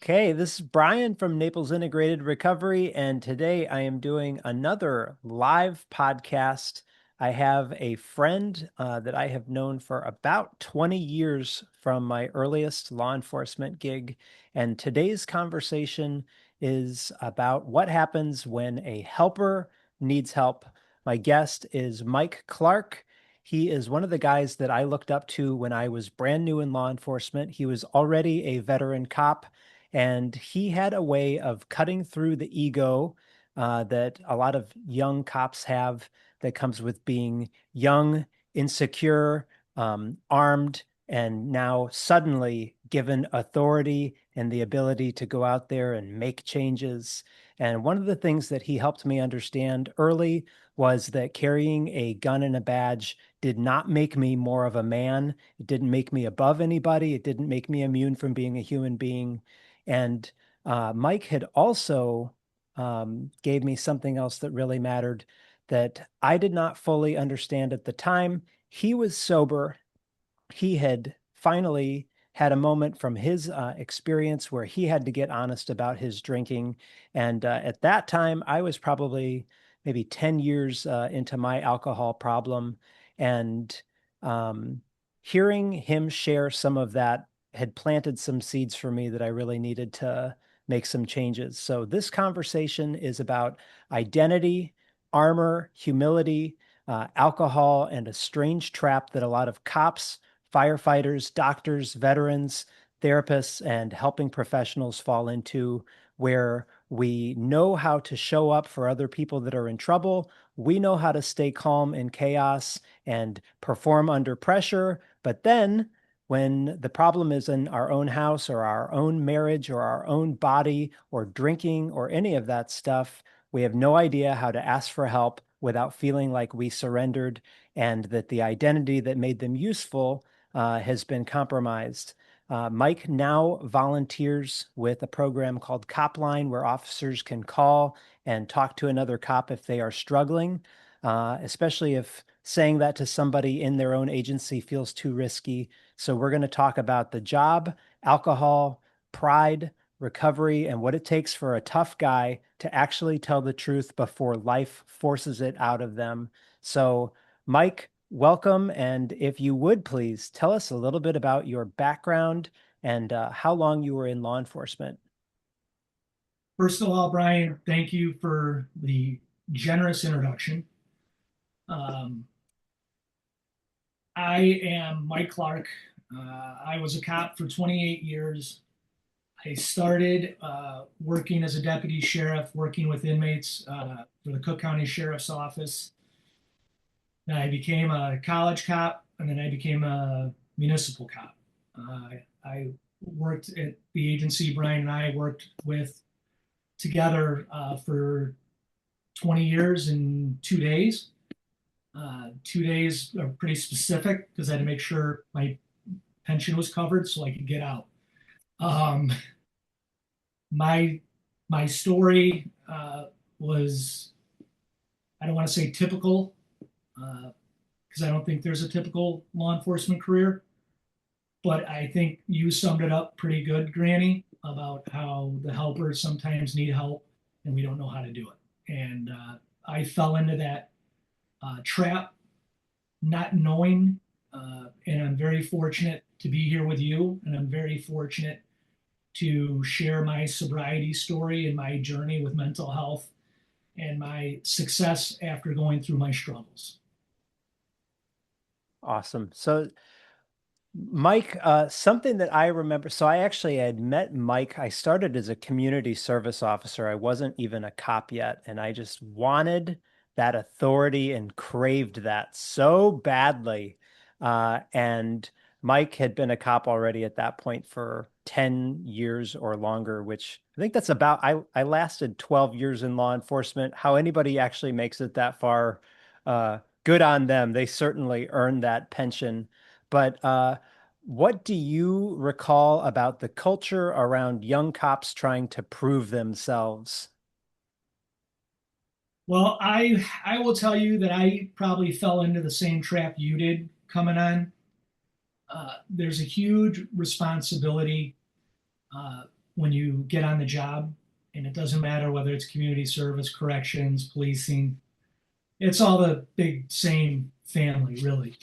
Okay, this is Brian from Naples Integrated Recovery, and today I am doing another live podcast. I have a friend that I have known for about 20 years from my earliest law enforcement gig, and today's conversation is about what happens when a helper needs help. My guest is Mike Clark. He is one of the guys that I looked up to when I was brand new in law enforcement. He was already a veteran cop and he had a way of cutting through the ego that a lot of young cops have that comes with being young, insecure, armed, and now suddenly given authority and the ability to go out there and make changes. And one of the things that he helped me understand early was that carrying a gun and a badge did not make me more of a man. It didn't make me above anybody. It didn't make me immune from being a human being. And Mike had also gave me something else that really mattered that I did not fully understand at the time. He was sober. He had finally had a moment from his experience where he had to get honest about his drinking. And at that time, I was probably maybe 10 years into my alcohol problem. And um, hearing him share some of that had planted some seeds for me that I really needed to make some changes. So this conversation is about identity, armor, humility, alcohol, and a strange trap that a lot of cops, firefighters, doctors, veterans, therapists, and helping professionals fall into, where we know how to show up for other people that are in trouble. We know how to stay calm in chaos and perform under pressure. But then, when the problem is in our own house or our own marriage or our own body or drinking or any of that stuff, we have no idea how to ask for help without feeling like we surrendered and that the identity that made them useful has been compromised. Mike now volunteers with a program called Copline, where officers can call and talk to another cop if they are struggling, especially if saying that to somebody in their own agency feels too risky. So, we're going to talk about the job, alcohol, pride, recovery, and what it takes for a tough guy to actually tell the truth before life forces it out of them. So, Mike, welcome. And if you would please tell us a little bit about your background and how long you were in law enforcement. First of all, Brian, thank you for the generous introduction. Um, I am Mike Clark. I was a cop for 28 years. I started working as a deputy sheriff, working with inmates for the Cook County Sheriff's Office. Then I became a college cop, and then I became a municipal cop. I worked at the agency Brian and I worked with together for 20 years in 2 days. 2 days are pretty specific because I had to make sure my pension was covered so I could get out. Um, my my story was, I don't want to say typical because I don't think there's a typical law enforcement career, but I think you summed it up pretty good, Granny, about how the helpers sometimes need help and we don't know how to do it. And I fell into that trap not knowing. And I'm very fortunate to be here with you. And I'm very fortunate to share my sobriety story and my journey with mental health and my success after going through my struggles. Awesome. So, Mike, something that I remember, so I actually had met Mike. I started as a community service officer. I wasn't even a cop yet, and I just wanted that authority and craved that so badly. And Mike had been a cop already at that point for 10 years or longer, which I think that's about, I lasted 12 years in law enforcement. How anybody actually makes it that far, good on them. They certainly earned that pension. But what do you recall about the culture around young cops trying to prove themselves? Well, I will tell you that I probably fell into the same trap you did coming on. There's a huge responsibility. when you get on the job, and it doesn't matter whether it's community service, corrections, policing, it's all the big same family, really.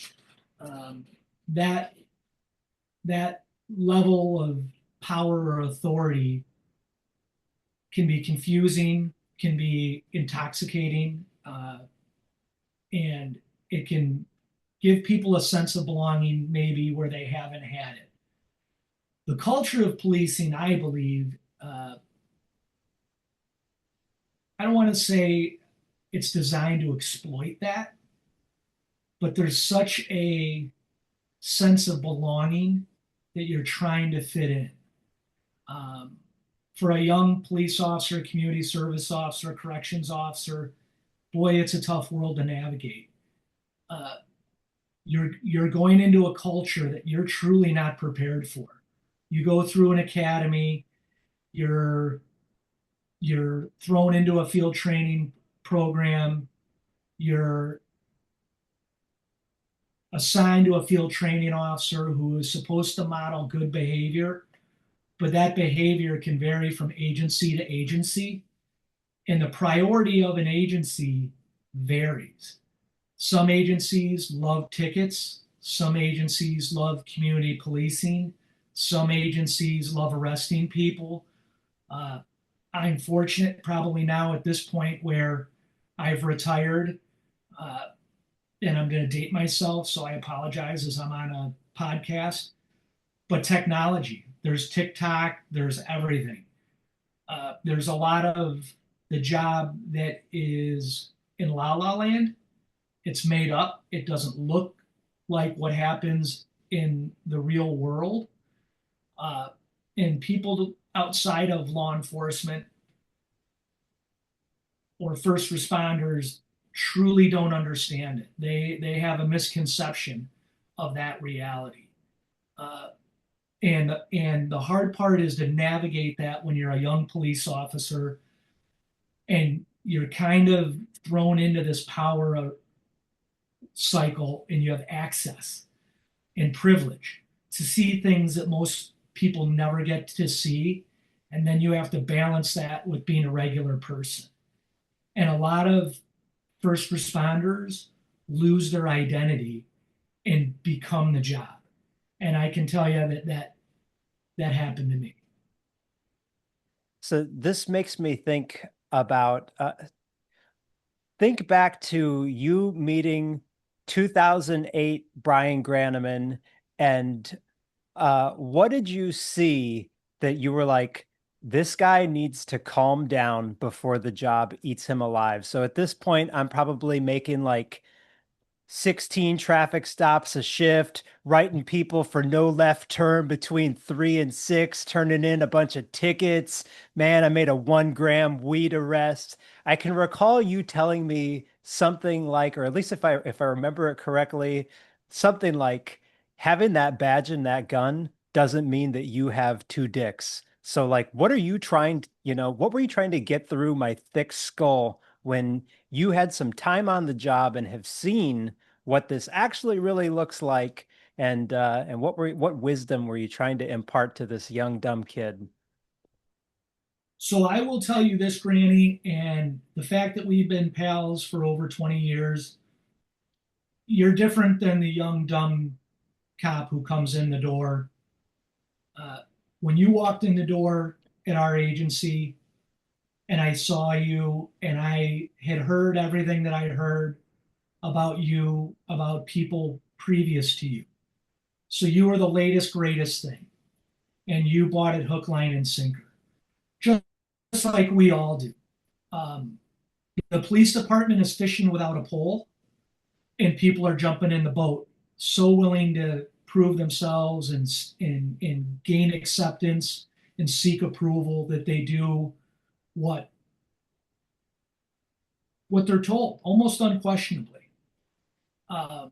Um, that that level of power or authority can be confusing, can be intoxicating, and it can give people a sense of belonging maybe where they haven't had it. The culture of policing, I believe, I don't want to say it's designed to exploit that, but there's such a sense of belonging that you're trying to fit in. Um, for a young police officer, community service officer, corrections officer, boy, it's a tough world to navigate. Uh, you're going into a culture that you're truly not prepared for. You go through an academy, you're you're thrown into a field training program, you're assigned to a field training officer who is supposed to model good behavior, but that behavior can vary from agency to agency, and the priority of an agency varies. Some agencies love tickets, some agencies love community policing, some agencies love arresting people. Uh, I'm fortunate probably now at this point where I've retired, uh, and I'm going to date myself, so I apologize as I'm on a podcast. But technology, there's TikTok, there's everything. There's a lot of the job that is in La La Land. It's made up. It doesn't look like what happens in the real world. Uh, and people outside of law enforcement or first responders truly don't understand it. They have a misconception of that reality. Uh, and the hard part is to navigate that when you're a young police officer and you're kind of thrown into this power cycle and you have access and privilege to see things that most people never get to see. And then you have to balance that with being a regular person. And a lot of first responders lose their identity and become the job. And I can tell you that happened to me. So this makes me think about think back to you meeting 2008 Brian Graneman, and what did you see that you were like, this guy needs to calm down before the job eats him alive? So at this point, I'm probably making like 16 traffic stops a shift, writing people for no left turn between 3 and 6, turning in a bunch of tickets. Man, I made a 1 gram weed arrest. I can recall you telling me something like, or at least if I remember it correctly, something like having that badge and that gun doesn't mean that you have two dicks. So like, what are you trying, what were you trying to get through my thick skull when you had some time on the job and have seen what this actually really looks like, and what wisdom were you trying to impart to this young dumb kid? So I will tell you this, Granny, and the fact that we've been pals for over 20 years, you're different than the young, dumb cop who comes in the door. Uh, when you walked in the door at our agency and I saw you and I had heard everything that I had heard about you, about people previous to you. So you were the latest, greatest thing, and you bought it hook, line, and sinker, just like we all do. Um, the police department is fishing without a pole, and people are jumping in the boat, so willing to prove themselves and gain acceptance and seek approval that they do what what they're told, almost unquestionably. Uh,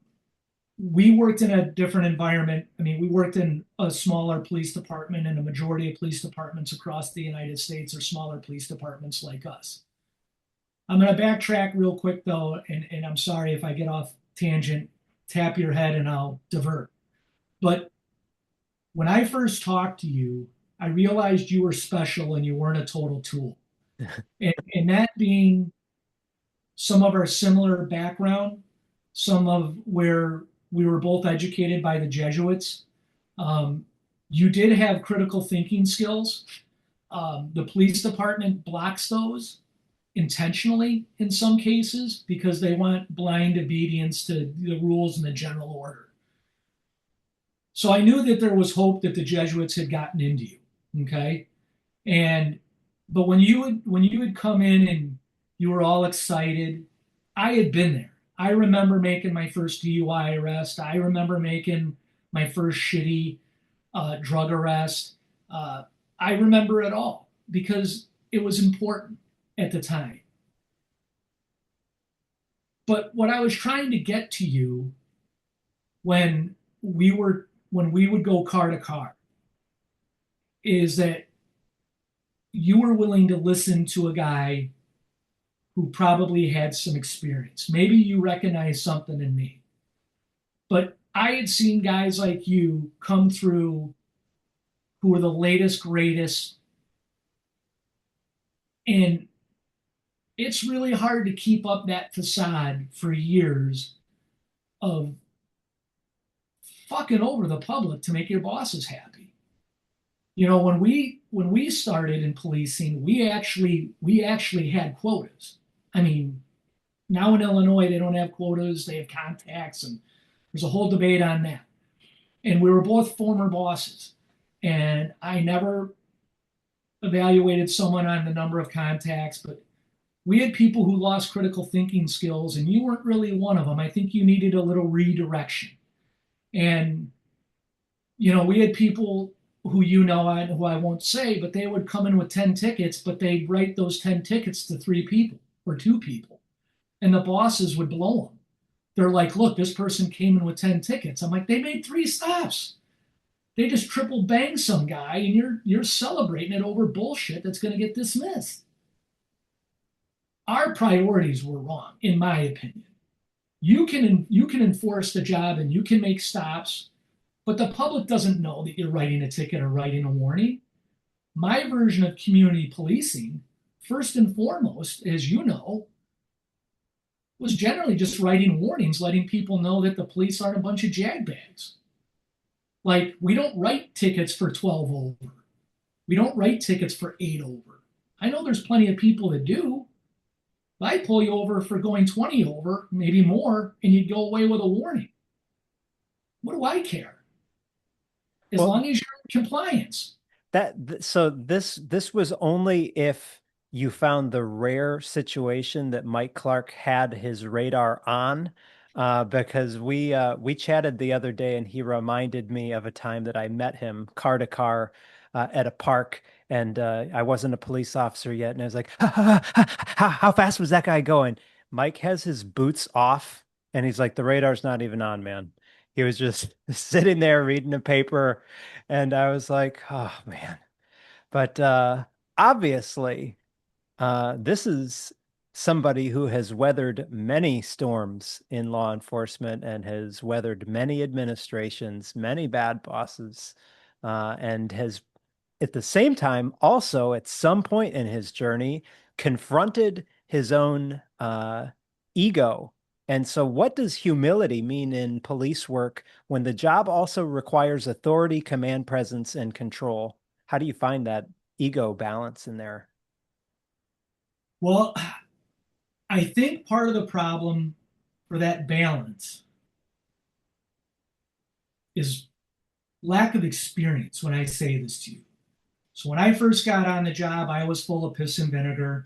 we worked in a different environment. I mean, we worked in a smaller police department, and a majority of police departments across the United States are smaller police departments like us. I'm going to backtrack real quick, though, and I'm sorry if I get off tangent. Tap your head and I'll divert. But when I first talked to you, I realized you were special and you weren't a total tool. And that being some of our similar background, some of where we were both educated by the Jesuits, um, you did have critical thinking skills. The police department blocks those intentionally in some cases because they want blind obedience to the rules and the general order. So I knew that there was hope that the Jesuits had gotten into you. Okay. And but when you would come in and you were all excited, I had been there. I remember making my first DUI arrest. I remember making my first shitty drug arrest. Uh, I remember it all because it was important at the time. But what I was trying to get to you when we would go car to car is that you were willing to listen to a guy who probably had some experience. Maybe you recognize something in me. But I had seen guys like you come through who were the latest, greatest. And it's really hard to keep up that facade for years of fucking over the public to make your bosses happy. You know, when we started in policing, we actually had quotas. I mean, now in Illinois they don't have quotas, they have contacts, and there's a whole debate on that. And we were both former bosses, and I never evaluated someone on the number of contacts, but we had people who lost critical thinking skills, and you weren't really one of them. I think you needed a little redirection. And we had people who who I won't say, but they would come in with 10 tickets, but they'd write those 10 tickets to three people or two people, and the bosses would blow them. They're like, look, this person came in with 10 tickets. I'm like, they made three stops. They just triple banged some guy, and you're celebrating it over bullshit that's going to get dismissed. Our priorities were wrong, in my opinion. You can enforce the job and you can make stops, but the public doesn't know that you're writing a ticket or writing a warning. My version of community policing, first and foremost, as you know, was generally just writing warnings, letting people know that the police aren't a bunch of jagbags. Like, we don't write tickets for 12 over. We don't write tickets for 8 over. I know there's plenty of people that do. But I pull you over for going 20 over, maybe more, and you'd go away with a warning. What do I care? As Well, long as you're in compliance. so this was only if you found the rare situation that Mike Clark had his radar on, because we chatted the other day and he reminded me of a time that I met him car to car at a park, and I wasn't a police officer yet, and I was like, how fast was that guy going? Mike has his boots off, and he's like, the radar's not even on, man. He was just sitting there reading a paper, and I was like, oh man. But obviously, this is somebody who has weathered many storms in law enforcement and has weathered many administrations, many bad bosses, and has at the same time also at some point in his journey confronted his own ego. And so, what does humility mean in police work when the job also requires authority, command, presence, and control? How do you find that ego balance in there? Well, I think part of the problem for that balance is lack of experience when I say this to you. So when I first got on the job, I was full of piss and vinegar.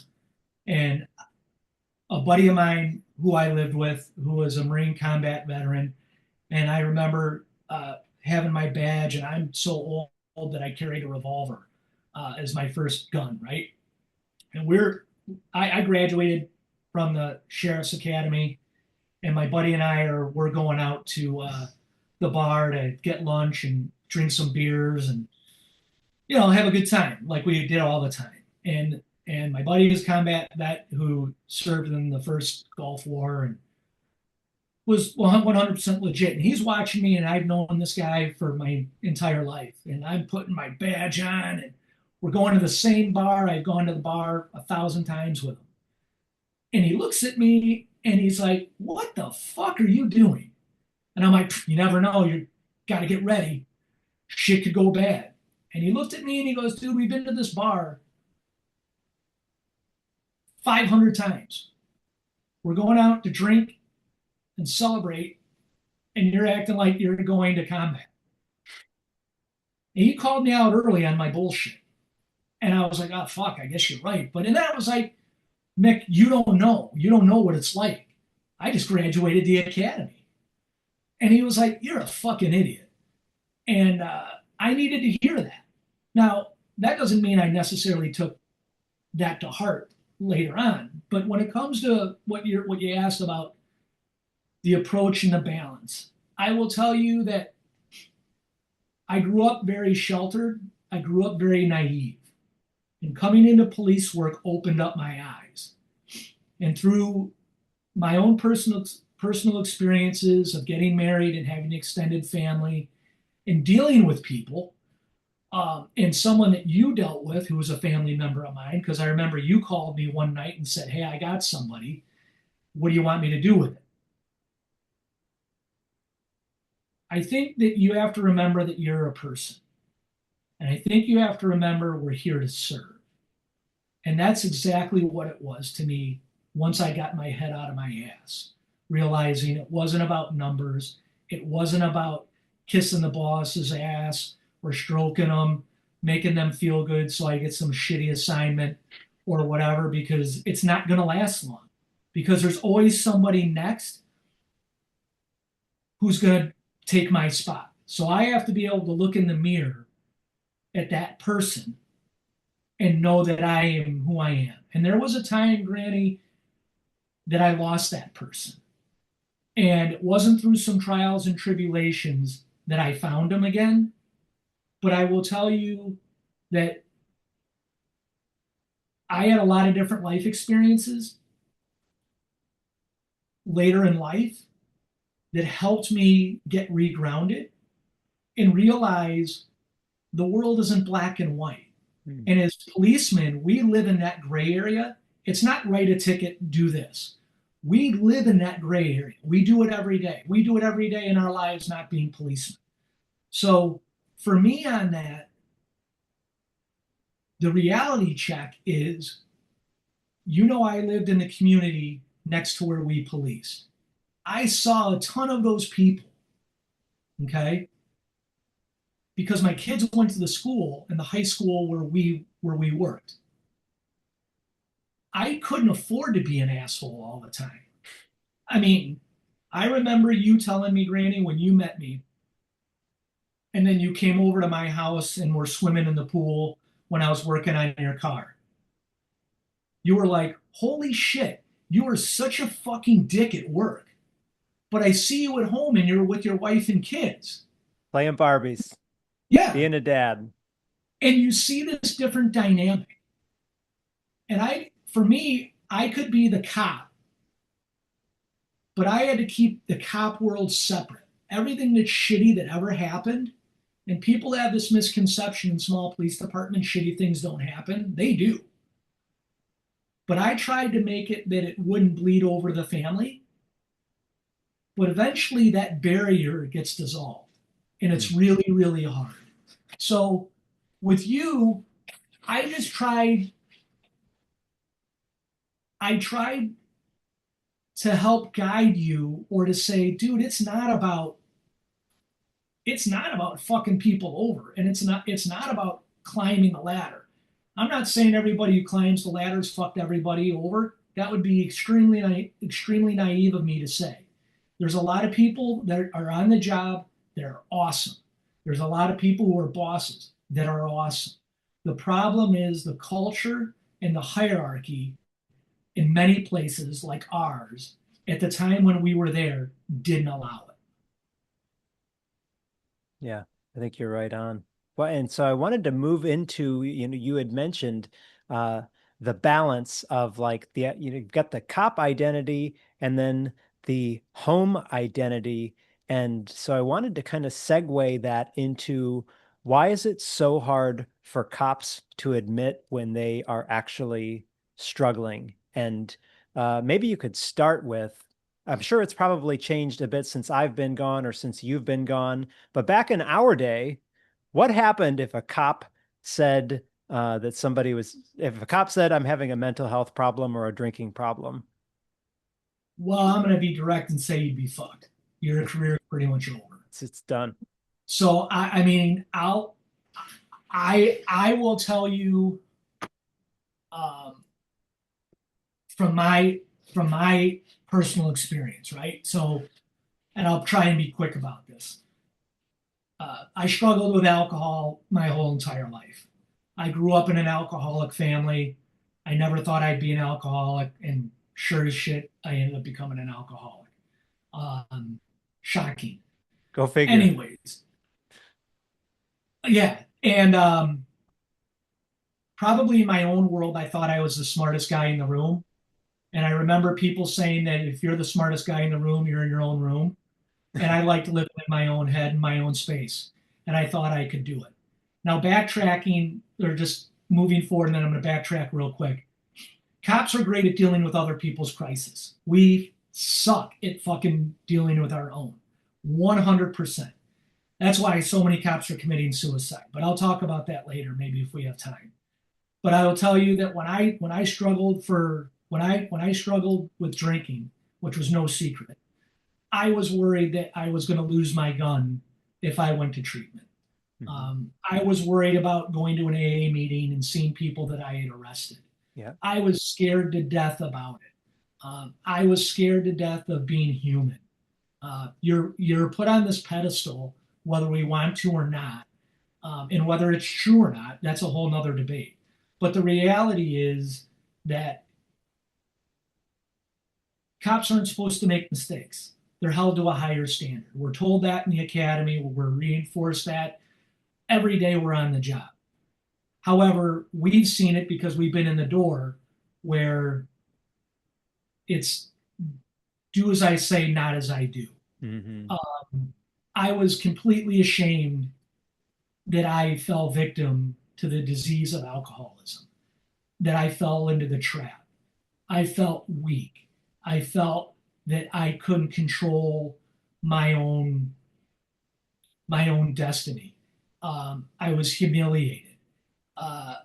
And a buddy of mine who I lived with, who was a Marine combat veteran, and I remember having my badge, and I'm so old that I carried a revolver as my first gun, right? And I graduated from the sheriff's academy, and my buddy and we're going out to the bar to get lunch and drink some beers and have a good time like we did all the time. And my buddy is combat vet who served in the first Gulf War, and was 100% legit. And he's watching me, and I've known this guy for my entire life. And I'm putting my badge on, and we're going to the same bar. I've gone to the bar 1,000 times with him. And he looks at me and he's like, "What the fuck are you doing?" And I'm like, "You never know. You got to get ready. Shit could go bad." And he looked at me and he goes, "Dude, we've been to this bar 500 times. We're going out to drink and celebrate, and you're acting like you're going to combat." And he called me out early on my bullshit. And I was like, "Oh, fuck, I guess you're right." But then I was like, "Mick, you don't know. You don't know what it's like. I just graduated the academy." And he was like, "You're a fucking idiot." And I needed to hear that. Now, that doesn't mean I necessarily took that to heart later on. But when it comes to what you asked about the approach and the balance, I will tell you that I grew up very sheltered. I grew up very naive. And coming into police work opened up my eyes. And through my own personal experiences of getting married and having an extended family and dealing with people, and someone that you dealt with who was a family member of mine, because I remember you called me one night and said, "Hey, I got somebody. What do you want me to do with it?" I think that you have to remember that you're a person. And I think you have to remember we're here to serve. And that's exactly what it was to me once I got my head out of my ass, realizing it wasn't about numbers. It wasn't about kissing the boss's ass or stroking them, making them feel good so I get some shitty assignment or whatever, because it's not going to last long. Because there's always somebody next who's going to take my spot. So I have to be able to look in the mirror at that person and know that I am who I am. And there was a time, Granny, that I lost that person. And it wasn't through some trials and tribulations that I found him again. But I will tell you that I had a lot of different life experiences later in life that helped me get regrounded and realize the world isn't black and white. Hmm. And as policemen, we live in that gray area. It's not write a ticket, do this. We live in that gray area. We do it every day. We do it every day in our lives, not being policemen. So for me on that, the reality check is, I lived in the community next to where we policed. I saw a ton of those people, okay? Because my kids went to the school and the high school where we worked. I couldn't afford to be an asshole all the time. I mean, I remember you telling me, Granny, when you met me, and then you came over to my house and were swimming in the pool when I was working on your car. You were like, "Holy shit, you were such a fucking dick at work. But I see you at home and you're with your wife and kids." Playing Barbies, Yeah. being a dad. And you see this different dynamic. And for me, I could be the cop, but I had to keep the cop world separate. Everything that's shitty that ever happened, and people have this misconception in small police departments, shitty things don't happen. They do. But I tried to make it that it wouldn't bleed over the family. But eventually that barrier gets dissolved. And Hmm. it's really, really hard. So with you, I just tried to help guide you, or to say, "Dude, it's not about fucking people over, and it's not about climbing the ladder." I'm not saying everybody who climbs the ladders fucked everybody over. That would be extremely naive of me to say. There's a lot of people that are on the job that are awesome. There's a lot of people who are bosses that are awesome. The problem is the culture and the hierarchy in many places like ours at the time when we were there didn't allow it. Yeah, I think you're right on. Well, and so I wanted to move into, you had mentioned uh the balance of like you've got the cop identity and then the home identity. And so I wanted to kind of segue that into why is it so hard for cops to admit when they are actually struggling? And maybe you could start with, I'm sure it's probably changed a bit since I've been gone or since you've been gone, but back in our day, what happened if a cop said that somebody was, if a cop said, I'm having a mental health problem or a drinking problem? Well, I'm going to be direct and say you'd be fucked. Your career is pretty much over. It's done. So I mean, I will tell you um, from my personal experience, right? So, and I'll try and be quick about this. I struggled with alcohol my whole entire life. I grew up in an alcoholic family. I never thought I'd be an alcoholic, and sure as shit, I ended up becoming an alcoholic. Um, Shocking. Go figure. Anyways, yeah, and probably in my own world, I thought I was the smartest guy in the room. And I remember people saying that if you're the smartest guy in the room, you're in your own room. And I liked living in my own head and my own space. And I thought I could do it. Now, backtracking, or just moving forward, and then I'm going to backtrack real quick. Cops are great at dealing with other people's crisis. We suck at fucking dealing with our own. 100%. That's why so many cops are committing suicide. But I'll talk about that later, maybe if we have time. But I will tell you that when I struggled with drinking, which was no secret, I was worried that I was going to lose my gun if I went to treatment. Mhm. I was worried about going to an AA meeting and seeing people that I had arrested. Yeah. I was scared to death about it. I was scared to death of being human. You're put on this pedestal, whether we want to or not, and whether it's true or not, that's a whole nother debate. But the reality is that cops aren't supposed to make mistakes. They're held to a higher standard. We're told that in the academy. We're reinforced that every day we're on the job. However, we've seen it because we've been in the door where it's do as I say, not as I do. Hmm. I was completely ashamed that I fell victim to the disease of alcoholism, that I fell into the trap. I felt weak. I felt that I couldn't control my own my own destiny. I was humiliated. Uh,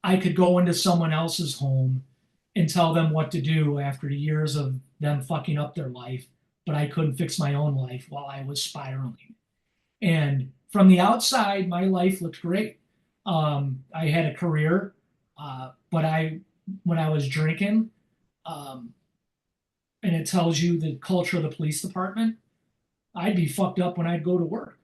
I could go into someone else's home and tell them what to do after years of them fucking up their life, but I couldn't fix my own life while I was spiraling. And from the outside, my life looked great. I had a career, but when I was drinking, um, and it tells you the culture of the police department, I'd be fucked up when I'd go to work.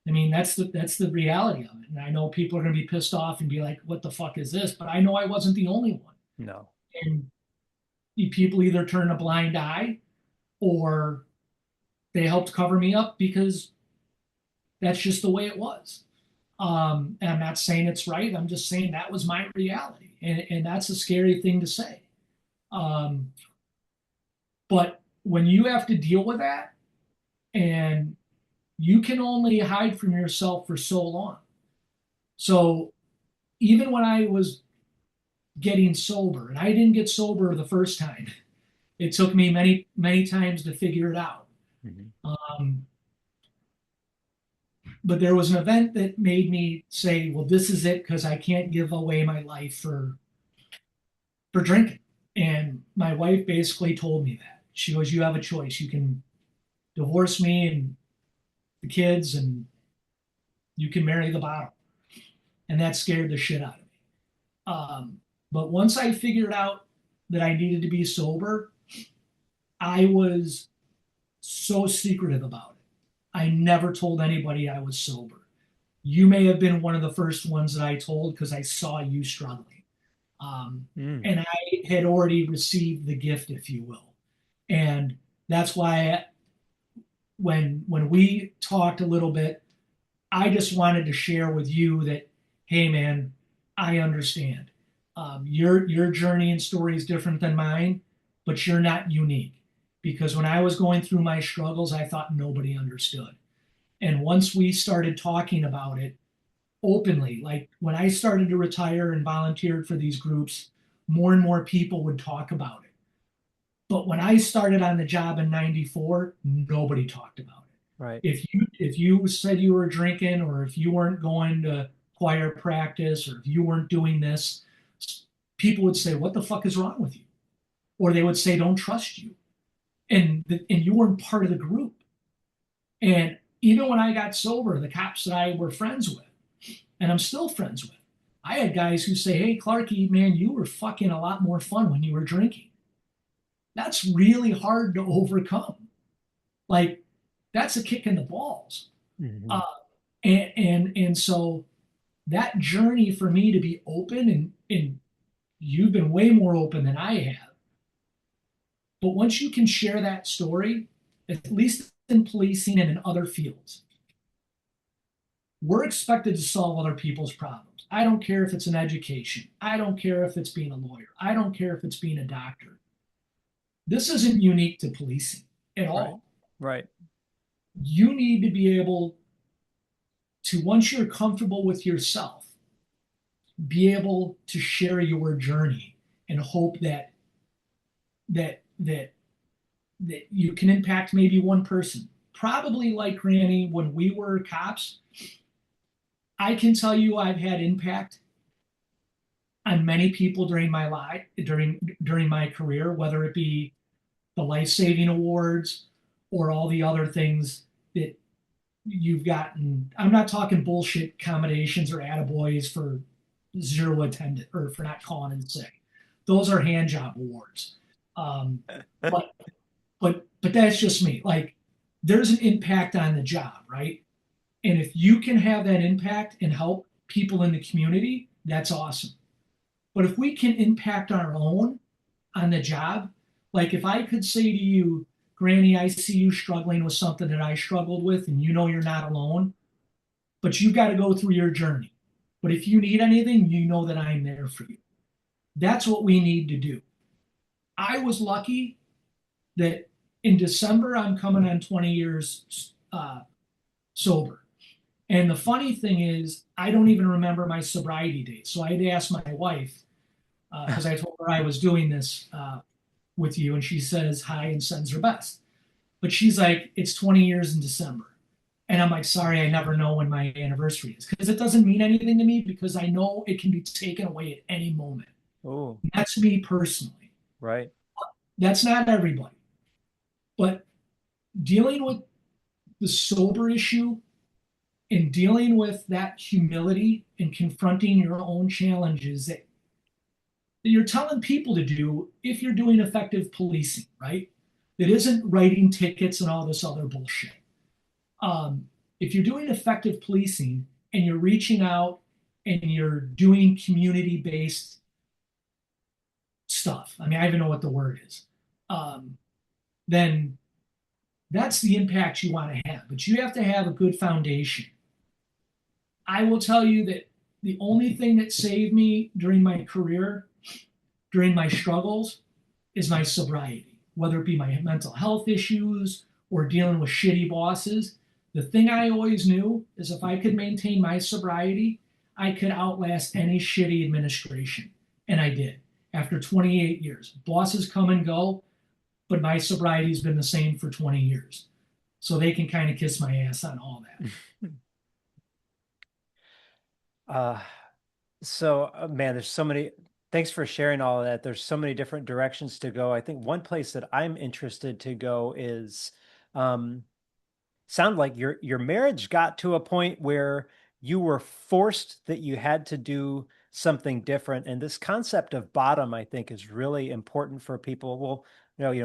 I mean, that's the reality of it. And I know people are going to be pissed off and be like, "What the fuck is this?" But I know I wasn't the only one. No. And people either turn a blind eye or they helped cover me up because that's just the way it was. And I'm not saying it's right. I'm just saying that was my reality, and that's a scary thing to say. Um, but when you have to deal with that, and you can only hide from yourself for so long. So even when I was getting sober, and I didn't get sober the first time, it took me many, many times to figure it out. Hmm. Um, but there was an event that made me say, well, this is it because I can't give away my life for drinking. And my wife basically told me that. She goes, you have a choice. You can divorce me and the kids, and you can marry the bottle. And that scared the shit out of me. But once I figured out that I needed to be sober, I was so secretive about it. I never told anybody I was sober. You may have been one of the first ones that I told because I saw you struggling. Mm. And I had already received the gift, if you will. And that's why when we talked a little bit, I just wanted to share with you that, hey man, I understand. Your journey and story is different than mine, but you're not unique because when I was going through my struggles, I thought nobody understood. And once we started talking about it openly, like when I started to retire and volunteered for these groups, more and more people would talk about it. But when I started on the job in '94, nobody talked about Right. it. If you said you were drinking, or if you weren't going to choir practice, or if you weren't doing this, people would say, "What the fuck is wrong with you?" Or they would say, "Don't trust you," and you weren't part of the group. And even when I got sober, the cops that I were friends with, and I'm still friends with, I had guys who say, "Hey, Clarky, man, you were fucking a lot more fun when you were drinking." That's really hard to overcome. Like, that's a kick in the balls. Hmm. Uh, and so that journey for me to be open, and you've been way more open than I have. But once you can share that story, at least in policing and in other fields, we're expected to solve other people's problems. I don't care if it's an education. I don't care if it's being a lawyer. I don't care if it's being a doctor. This isn't unique to policing at Right. all. Right. You need to be able to, once you're comfortable with yourself, be able to share your journey and hope that that you can impact maybe one person. Probably like Granny, when we were cops, I can tell you I've had impact on many people during my life, during my career, whether it be the life-saving awards or all the other things that you've gotten. I'm not talking bullshit accommodations or attaboys for zero attendance or for not calling in sick. Those are hand job awards. Um, but but that's just me. Like, there's an impact on the job, right? And if you can have that impact and help people in the community, that's awesome. But if we can impact our own on the job, like if I could say to you, Granny, I see you struggling with something that I struggled with, and you know you're not alone, but you've got to go through your journey. But if you need anything, you know that I'm there for you. That's what we need to do. I was lucky that in December, I'm coming on 20 years sober. And the funny thing is, I don't even remember my sobriety date. So I had to ask my wife, because I told her I was doing this with you, and she says hi and sends her best. But she's like, it's 20 years in December. And I'm like, sorry, I never know when my anniversary is, because it doesn't mean anything to me, because I know it can be taken away at any moment. Oh, That's me personally. right. That's not everybody. But dealing with the sober issue and dealing with that humility and confronting your own challenges that you're telling people to do if you're doing effective policing, right? That isn't writing tickets and all this other bullshit. If you're doing effective policing and you're reaching out and you're doing community based stuff, I mean, I even know what the word is, um, then that's the impact you want to have. But you have to have a good foundation. I will tell you that the only thing that saved me during my career, during my struggles, is my sobriety, whether it be my mental health issues or dealing with shitty bosses. The thing I always knew is if I could maintain my sobriety, I could outlast any shitty administration. And I did. After 28 years, bosses come and go, but my sobriety has been the same for 20 years. So they can kind of kiss my ass on all that. Uh, man, there's so many. Thanks for sharing all of that. There's so many different directions to go. I think one place that I'm interested to go is, um, sound like your marriage got to a point where you were forced that you had to do something different. And this concept of bottom, I think, is really important for people. Well,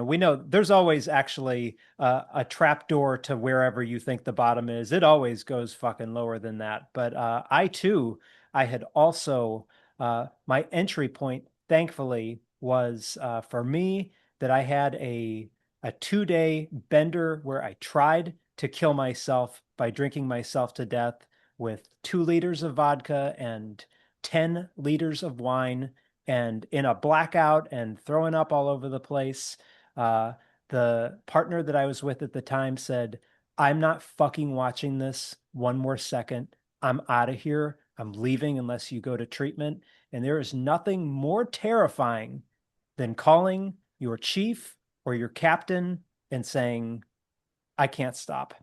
we know there's always actually a trap door to wherever you think the bottom is. It always goes fucking lower than that. But I too, I had also my entry point, thankfully, was for me that I had a 2-day bender where I tried to kill myself by drinking myself to death with 2 liters of vodka and 10 liters of wine and in a blackout and throwing up all over the place. Uh, the partner that I was with at the time said, I'm not fucking watching this one more second. I'm out of here. I'm leaving unless you go to treatment. And there is nothing more terrifying than calling your chief or your captain and saying, I can't stop.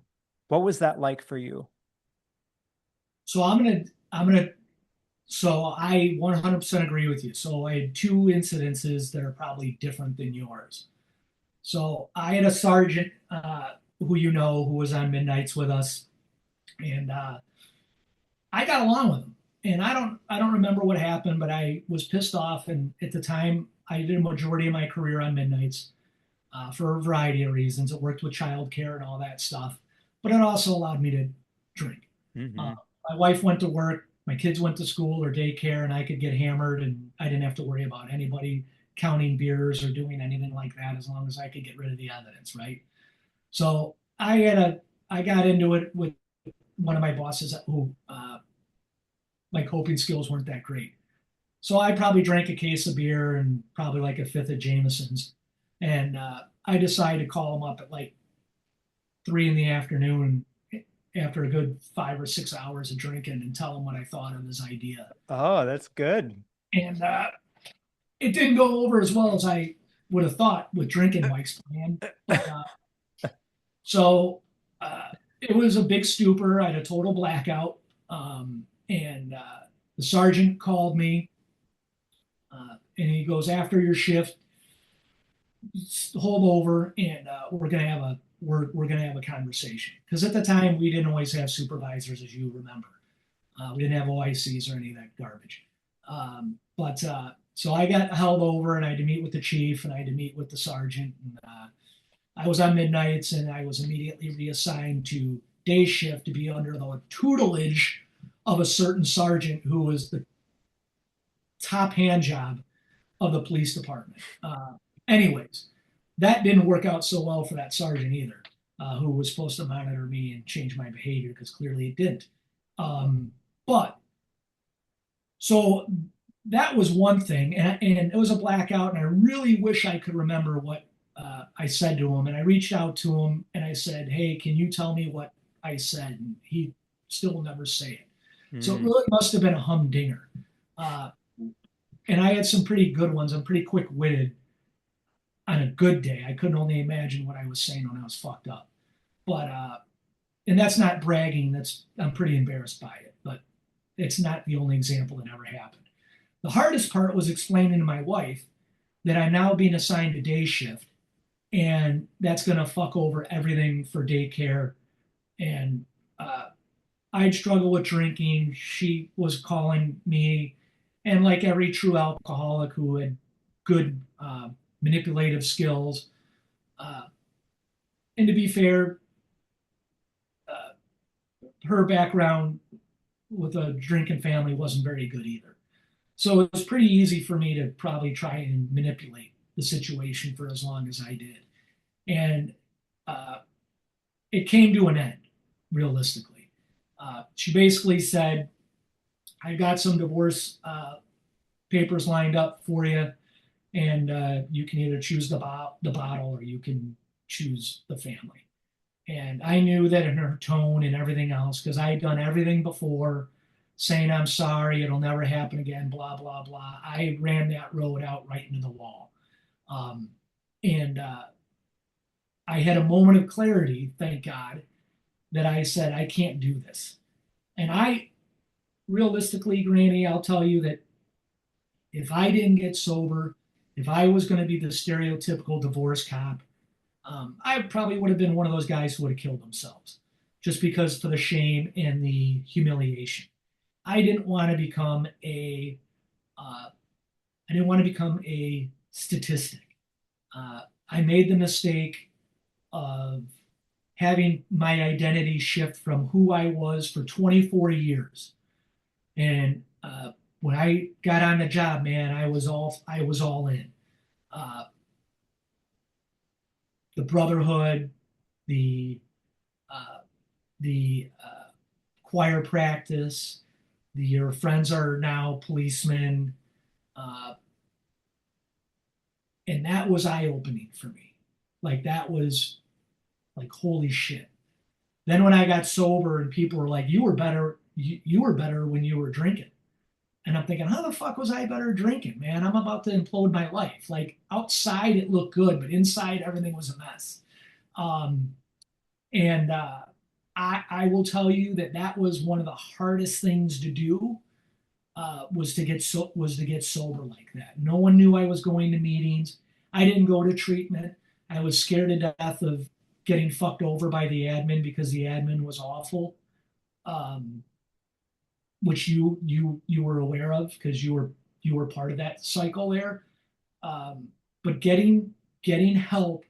What was that like for you? So so I 100% agree with you. So I had two incidences that are probably different than yours. So I had a sergeant who who was on midnights with us, and I got along with him. And I don't remember what happened, but I was pissed off. And at the time, I did a majority of my career on midnights for a variety of reasons. It worked with childcare and all that stuff, but it also allowed me to drink. Uh, Mm-hmm. my wife went to work, my kids went to school or daycare, and I could get hammered, and I didn't have to worry about anybody counting beers or doing anything like that as long as I could get rid of the evidence, right? So I got into it with one of my bosses who my coping skills weren't that great. So I probably drank a case of beer and probably like a fifth of Jameson's. And I decided to call him up at like 3 in the afternoon after a good 5 or 6 hours of drinking and tell him what I thought of his idea. Oh, that's good. And it didn't go over as well as I would have thought with drinking Mike's plan. But so uh, it was a big stupor. I had a total blackout. And the sergeant called me and he goes, after your shift, hold over and we're gonna have a conversation. Because at the time we didn't always have supervisors, as you remember. We didn't have OICs or any of that garbage. But so I got held over and I had to meet with the chief and I had to meet with the sergeant. And I was on midnights and I was immediately reassigned to day shift to be under the tutelage of a certain sergeant who was the top hand job of the police department. Anyways, that didn't work out so well for that sergeant either, who was supposed to monitor me and change my behavior because clearly it didn't. But so that was one thing, and it was a blackout, and I really wish I could remember what I said to him. And I reached out to him and I said, "Hey, can you tell me what I said?" And he still will never say it. So it Mm. really must have been a humdinger. Uh, and I had some pretty good ones. I'm pretty quick witted on a good day. I couldn't only imagine what I was saying when I was fucked up. But and that's not bragging. That's I'm pretty embarrassed by it. But it's not the only example that ever happened. The hardest part was explaining to my wife that I'm now being assigned a day shift, and that's going to fuck over everything for daycare. And I'd struggle with drinking. She was calling me, and like every true alcoholic who had good manipulative skills, uh, and to be fair, uh, her background with a drinking family wasn't very good either. So it was pretty easy for me to probably try and manipulate the situation for as long as I did. And uh, it came to an end, realistically. She basically said, I got some divorce papers lined up for you, and you can either choose the bottle or you can choose the family. And I knew that in her tone and everything else, because I had done everything before, saying I'm sorry, it'll never happen again, blah, blah, blah. I ran that road out right into the wall. Um, and I had a moment of clarity, thank God, that I said, I can't do this. And realistically, Granny, I'll tell you that if I didn't get sober, if I was going to be the stereotypical divorce cop, I probably would have been one of those guys who would have killed themselves just because for the shame and the humiliation. I didn't want to become uh, I didn't want to become a statistic. I made the mistake of having my identity shift from who I was for 24 years. And when I got on the job, man, I was all in. Uh, the brotherhood, the uh, the choir practice. Your friends are now policemen, uh, and that was eye opening for me. Like that was like holy shit. Then when I got sober and people were like, you were better when you were drinking. And I'm thinking, how the fuck was I better drinking, man? I'm about to implode my life. Like outside it looked good, but inside everything was a mess. Um, and I will tell you that that was one of the hardest things to do, was to get sober like that. No one knew I was going to meetings. I didn't go to treatment. I was scared to death of getting fucked over by the admin because the admin was awful, um, which you were aware of because you were part of that cycle there. But getting help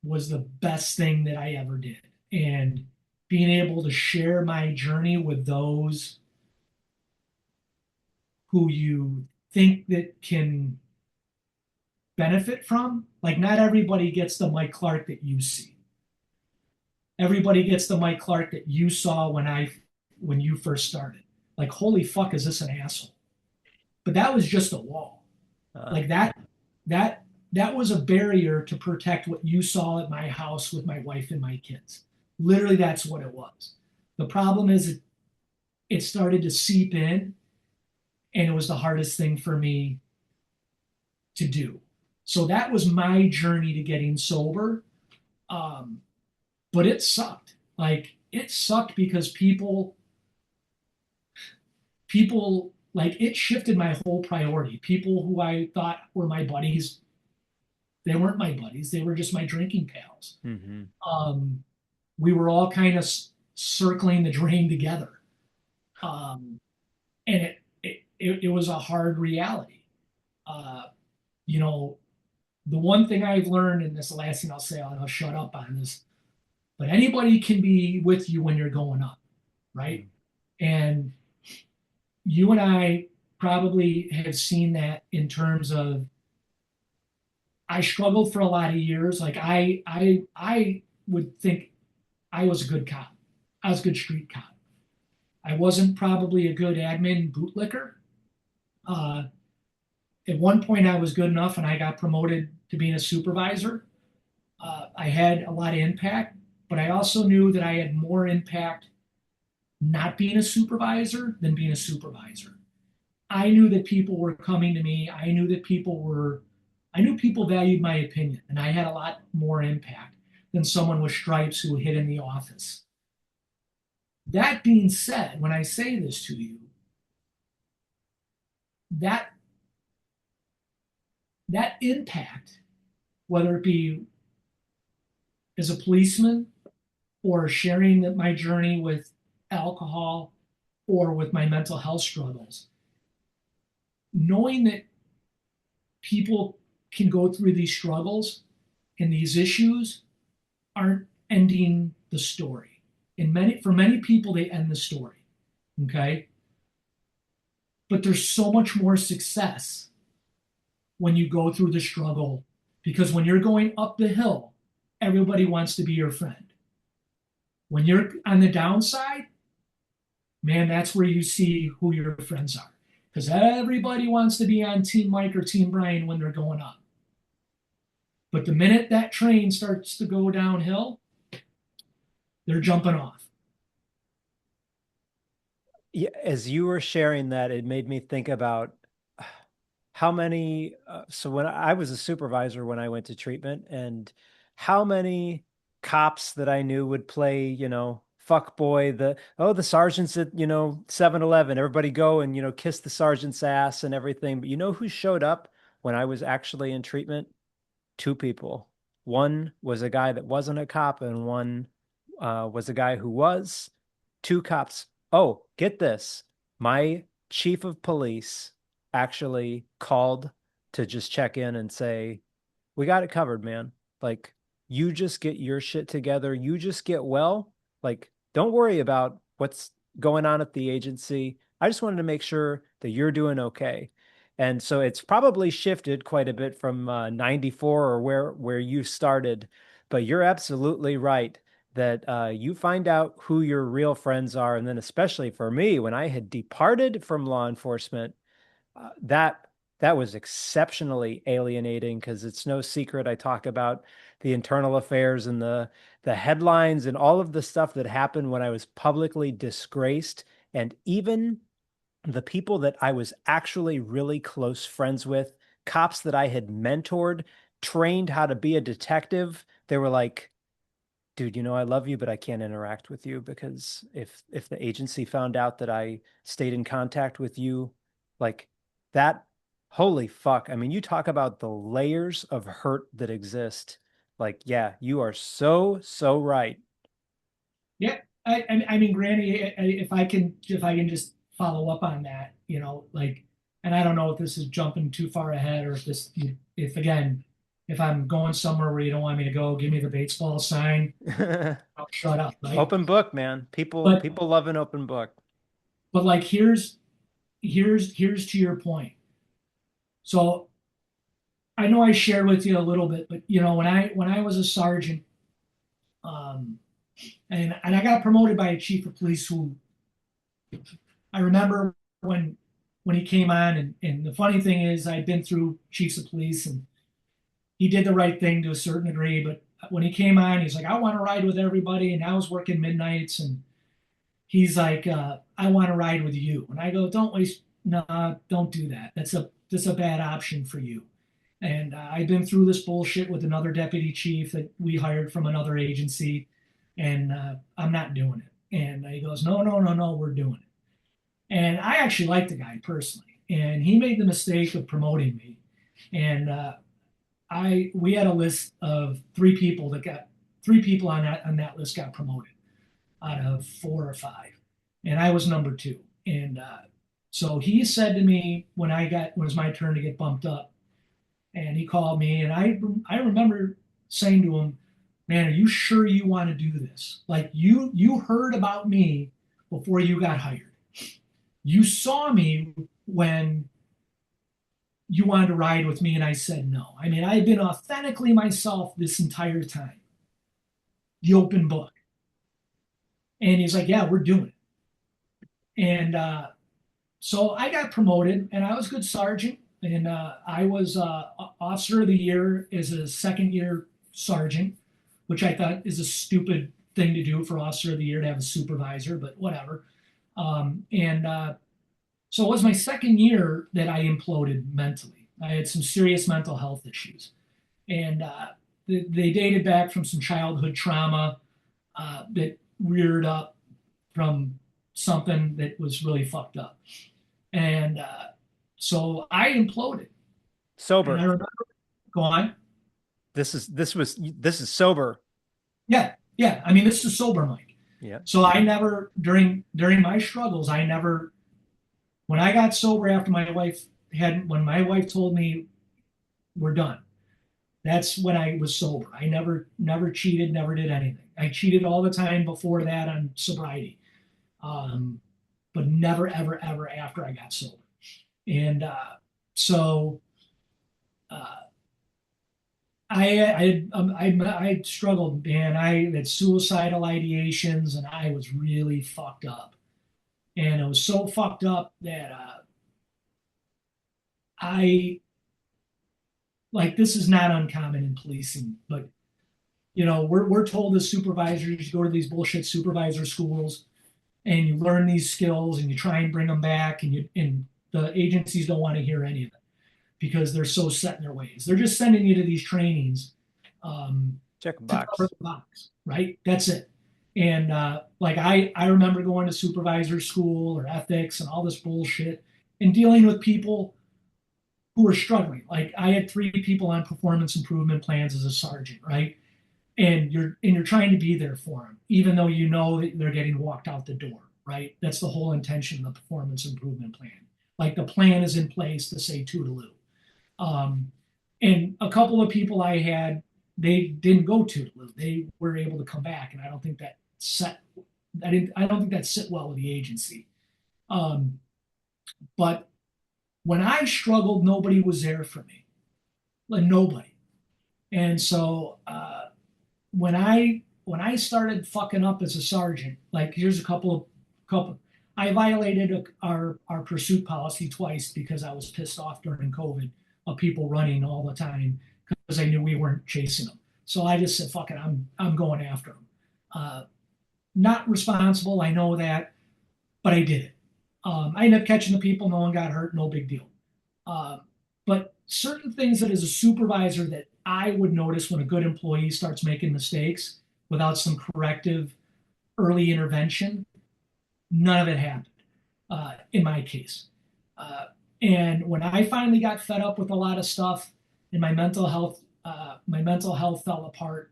was the best thing that I ever did, and being able to share my journey with those who you think that can benefit from. Like not everybody gets the Mike Clark that you see. Everybody gets the Mike Clark that you saw when you first started. Like holy fuck, is this an asshole? But that was just a wall. Uh, Like that that was a barrier to protect what you saw at my house with my wife and my kids. Literally, that's what it was. The problem is it started to seep in, and it was the hardest thing for me to do. So that was my journey to getting sober. Um, but it sucked. Like it sucked because people like it shifted my whole priority. People who I thought were my buddies, they weren't my buddies. They were just my drinking pals. mhm. Um, we were all kind of circling the drain together. Um, and it was a hard reality. Uh, you know, the one thing I've learned, and this is the last thing I'll say, I'll shut up on this, but anybody can be with you when you're going up, right? And you and I probably have seen that in terms of I struggled for a lot of years. Like I would think I was a good cop. I was a good street cop. I wasn't probably a good admin bootlicker. Uh, at one point, I was good enough, and I got promoted to being a supervisor. I had a lot of impact, but I also knew that I had more impact not being a supervisor than being a supervisor. I knew that people were coming to me. I knew people valued my opinion, and I had a lot more impact than someone with stripes who hid in the office. That being said, when I say this to you, that that impact, whether it be as a policeman or sharing my journey with alcohol or with my mental health struggles, knowing that people can go through these struggles and these issues aren't ending the story. For many people, they end the story. Okay. But there's so much more success when you go through the struggle because when you're going up the hill, everybody wants to be your friend. When you're on the downside, man, that's where you see who your friends are. Because everybody wants to be on Team Mike or Team Brian when they're going up. But the minute that train starts to go downhill, they're jumping off. Yeah, as you were sharing that, it made me think about how many. So when I was a supervisor when I went to treatment, and how many cops that I knew would play, fuck boy, the sergeant's at, 7-Eleven. Everybody go and, kiss the sergeant's ass and everything. But you know who showed up when I was actually in treatment? Two people. One was a guy that wasn't a cop, and one was a guy who was. Two cops. Oh, get this. My chief of police actually called to just check in and say, we got it covered, man. Like, you just get your shit together. You just get well. Like, don't worry about what's going on at the agency. I just wanted to make sure that you're doing okay. And so it's probably shifted quite a bit from 94 or where you started, but you're absolutely right that you find out who your real friends are. And then especially for me, when I had departed from law enforcement, that that was exceptionally alienating because it's no secret I talk about the internal affairs and the headlines and all of the stuff that happened when I was publicly disgraced. And even the people that I was actually really close friends with, cops that I had mentored, trained how to be a detective, they were like, dude, I love you, but I can't interact with you because if the agency found out that I stayed in contact with you, like that, holy fuck. I mean, you talk about the layers of hurt that exist. Like, yeah, you are so, so right. Yeah, I mean, Granny, if I can just follow up on that, like, and I don't know if this is jumping too far ahead or if again, if I'm going somewhere where you don't want me to go, give me the baseball sign, I'll shut up, right? Open book, man. People But people love an open book. but like here's to your point. So I know I shared with you a little bit, but when I was a sergeant, um, and I got promoted by a chief of police who I remember when he came on, and the funny thing is I'd been through chiefs of police and he did the right thing to a certain degree, but when he came on, he's like, I want to ride with everybody, and I was working midnights, and he's like, I want to ride with you, and I go, don't waste, no, don't do that. That's a bad option for you. And I've been through this bullshit with another deputy chief that we hired from another agency, and I'm not doing it. And he goes, no, no, no, no, we're doing it. And I actually liked the guy personally. And he made the mistake of promoting me. And we had a list of three people on that list got promoted out of four or five, and I was number two. And so he said to me when it was my turn to get bumped up, and he called me, and I remember saying to him, "Man, are you sure you want to do this? Like you heard about me before you got hired. You saw me when you wanted to ride with me," and I said no. I mean, I've been authentically myself this entire time, the open book. And he's like, yeah, we're doing it. And so I got promoted, and I was good sergeant, and I was officer of the year as a second year sergeant, which I thought is a stupid thing to do for officer of the year to have a supervisor, but whatever. And So it was my second year that I imploded mentally. I had some serious mental health issues, and they dated back from some childhood trauma that reared up from something that was really fucked up. And so I imploded. And I Sober. remember, go on. This is sober. Yeah, yeah. I mean, this is sober, Mike. Yeah. So I never, during my struggles, I never, when I got sober after when my wife told me we're done, that's when I was sober. I never cheated, never did anything. I cheated all the time before that on sobriety, um, but never, ever, ever after I got sober. And so uh, I struggled, man. I had suicidal ideations, and I was really fucked up. And it was so fucked up that I like this is not uncommon in policing, but we're told as supervisors, you go to these bullshit supervisor schools and you learn these skills and you try and bring them back, and the agencies don't want to hear any of it because they're so set in their ways. They're just sending you to these trainings Check a to cover box. the box, right? That's it. And like I remember going to supervisor school or ethics and all this bullshit and dealing with people who were struggling. Like I had three people on performance improvement plans as a sergeant, right? And you're trying to be there for them, even though you know that they're getting walked out the door, right? That's the whole intention of the performance improvement plan. Like the plan is in place to say toodaloo. Um, and a couple of people I had, they didn't go toodaloo. They were able to come back, and I don't think that set. I don't think that sit well with the agency. Um, but when I struggled, nobody was there for me, like nobody. And so when I started fucking up as a sergeant, like here's a couple. I violated our pursuit policy twice because I was pissed off during COVID of people running all the time because I knew we weren't chasing them. So I just said, "Fuck it, I'm going after them." Uh, Not responsible, I know that, but I did it. I ended up catching the people. No one got hurt. No big deal. Uh, but certain things that as a supervisor that I would notice when a good employee starts making mistakes without some corrective early intervention, none of it happened in my case. Uh, and when I finally got fed up with a lot of stuff and my mental health fell apart.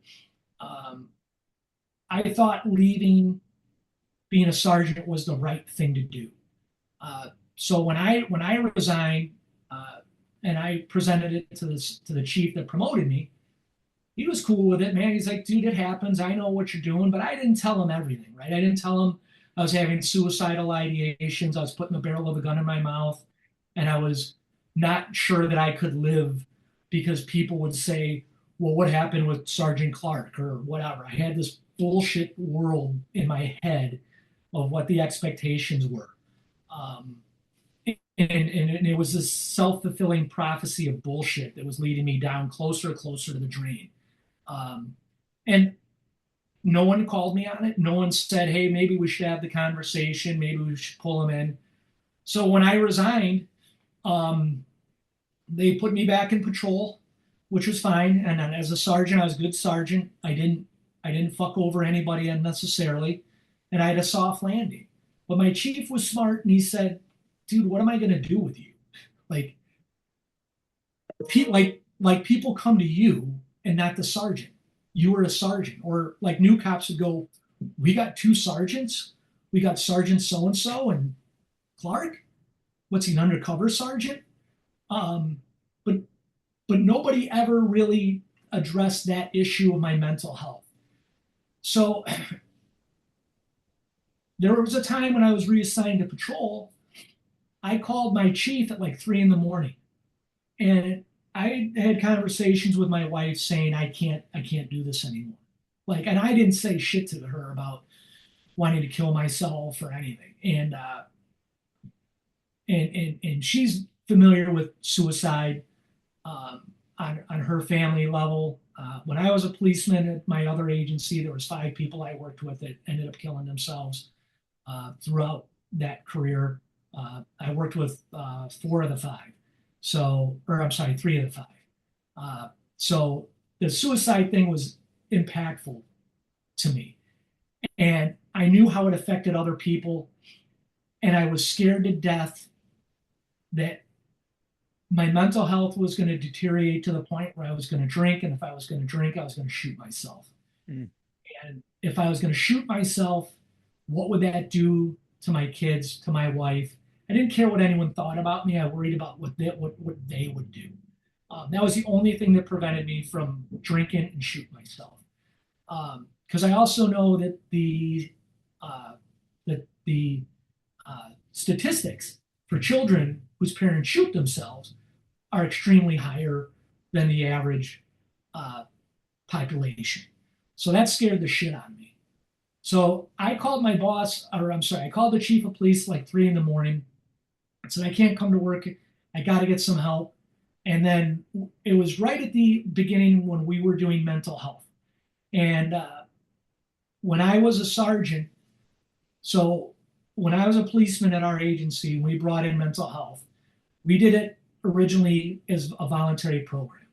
Um, I thought leaving being a sergeant was the right thing to do. So when I resigned and I presented it to the chief that promoted me, he was cool with it, man. He's like, dude, it happens. I know what you're doing, but I didn't tell him everything, right? I didn't tell him I was having suicidal ideations. I was putting the barrel of a gun in my mouth, and I was not sure that I could live because people would say, well, what happened with Sergeant Clark or whatever. I had this bullshit world in my head of what the expectations were. Um, and it was this self-fulfilling prophecy of bullshit that was leading me down closer and closer to the drain. Um, and no one called me on it. No one said, hey, maybe we should have the conversation. Maybe we should pull him in. So when I resigned, um, they put me back in patrol, which was fine. And then as a sergeant, I was a good sergeant. I didn't fuck over anybody unnecessarily. And I had a soft landing. But my chief was smart and he said, dude, what am I going to do with you? Like, like people come to you and not the sergeant. You were a sergeant, or like new cops would go, "We got two sergeants. We got Sergeant so and so and Clark. What's he, an undercover sergeant?" Um, but but nobody ever really addressed that issue of my mental health. So there was a time when I was reassigned to patrol. I called my chief at like 3 in the morning, and I had conversations with my wife saying I can't do this anymore. Like, and I didn't say shit to her about wanting to kill myself or anything. And she's familiar with suicide on her family level. When I was a policeman at my other agency, there was 5 people I worked with that ended up killing themselves throughout that career. I worked with 4 of the 5. So, or I'm sorry, 3 of the 5. So the suicide thing was impactful to me. And I knew how it affected other people. And I was scared to death that my mental health was going to deteriorate to the point where I was going to drink. And if I was going to drink, I was going to shoot myself. Mm. And if I was going to shoot myself, what would that do to my kids, to my wife? I didn't care what anyone thought about me. I worried about what they would do. That was the only thing that prevented me from drinking and shooting myself. Because I also know that uh, the statistics for children whose parents shoot themselves are extremely higher than the average uh, population. So that scared the shit out of me. So I called my boss, or I'm sorry, I called the chief of police like 3 in the morning. I said, I can't come to work. I got to get some help. And then it was right at the beginning when we were doing mental health. And when I was a sergeant, so when I was a policeman at our agency, we brought in mental health. We did it originally as a voluntary program.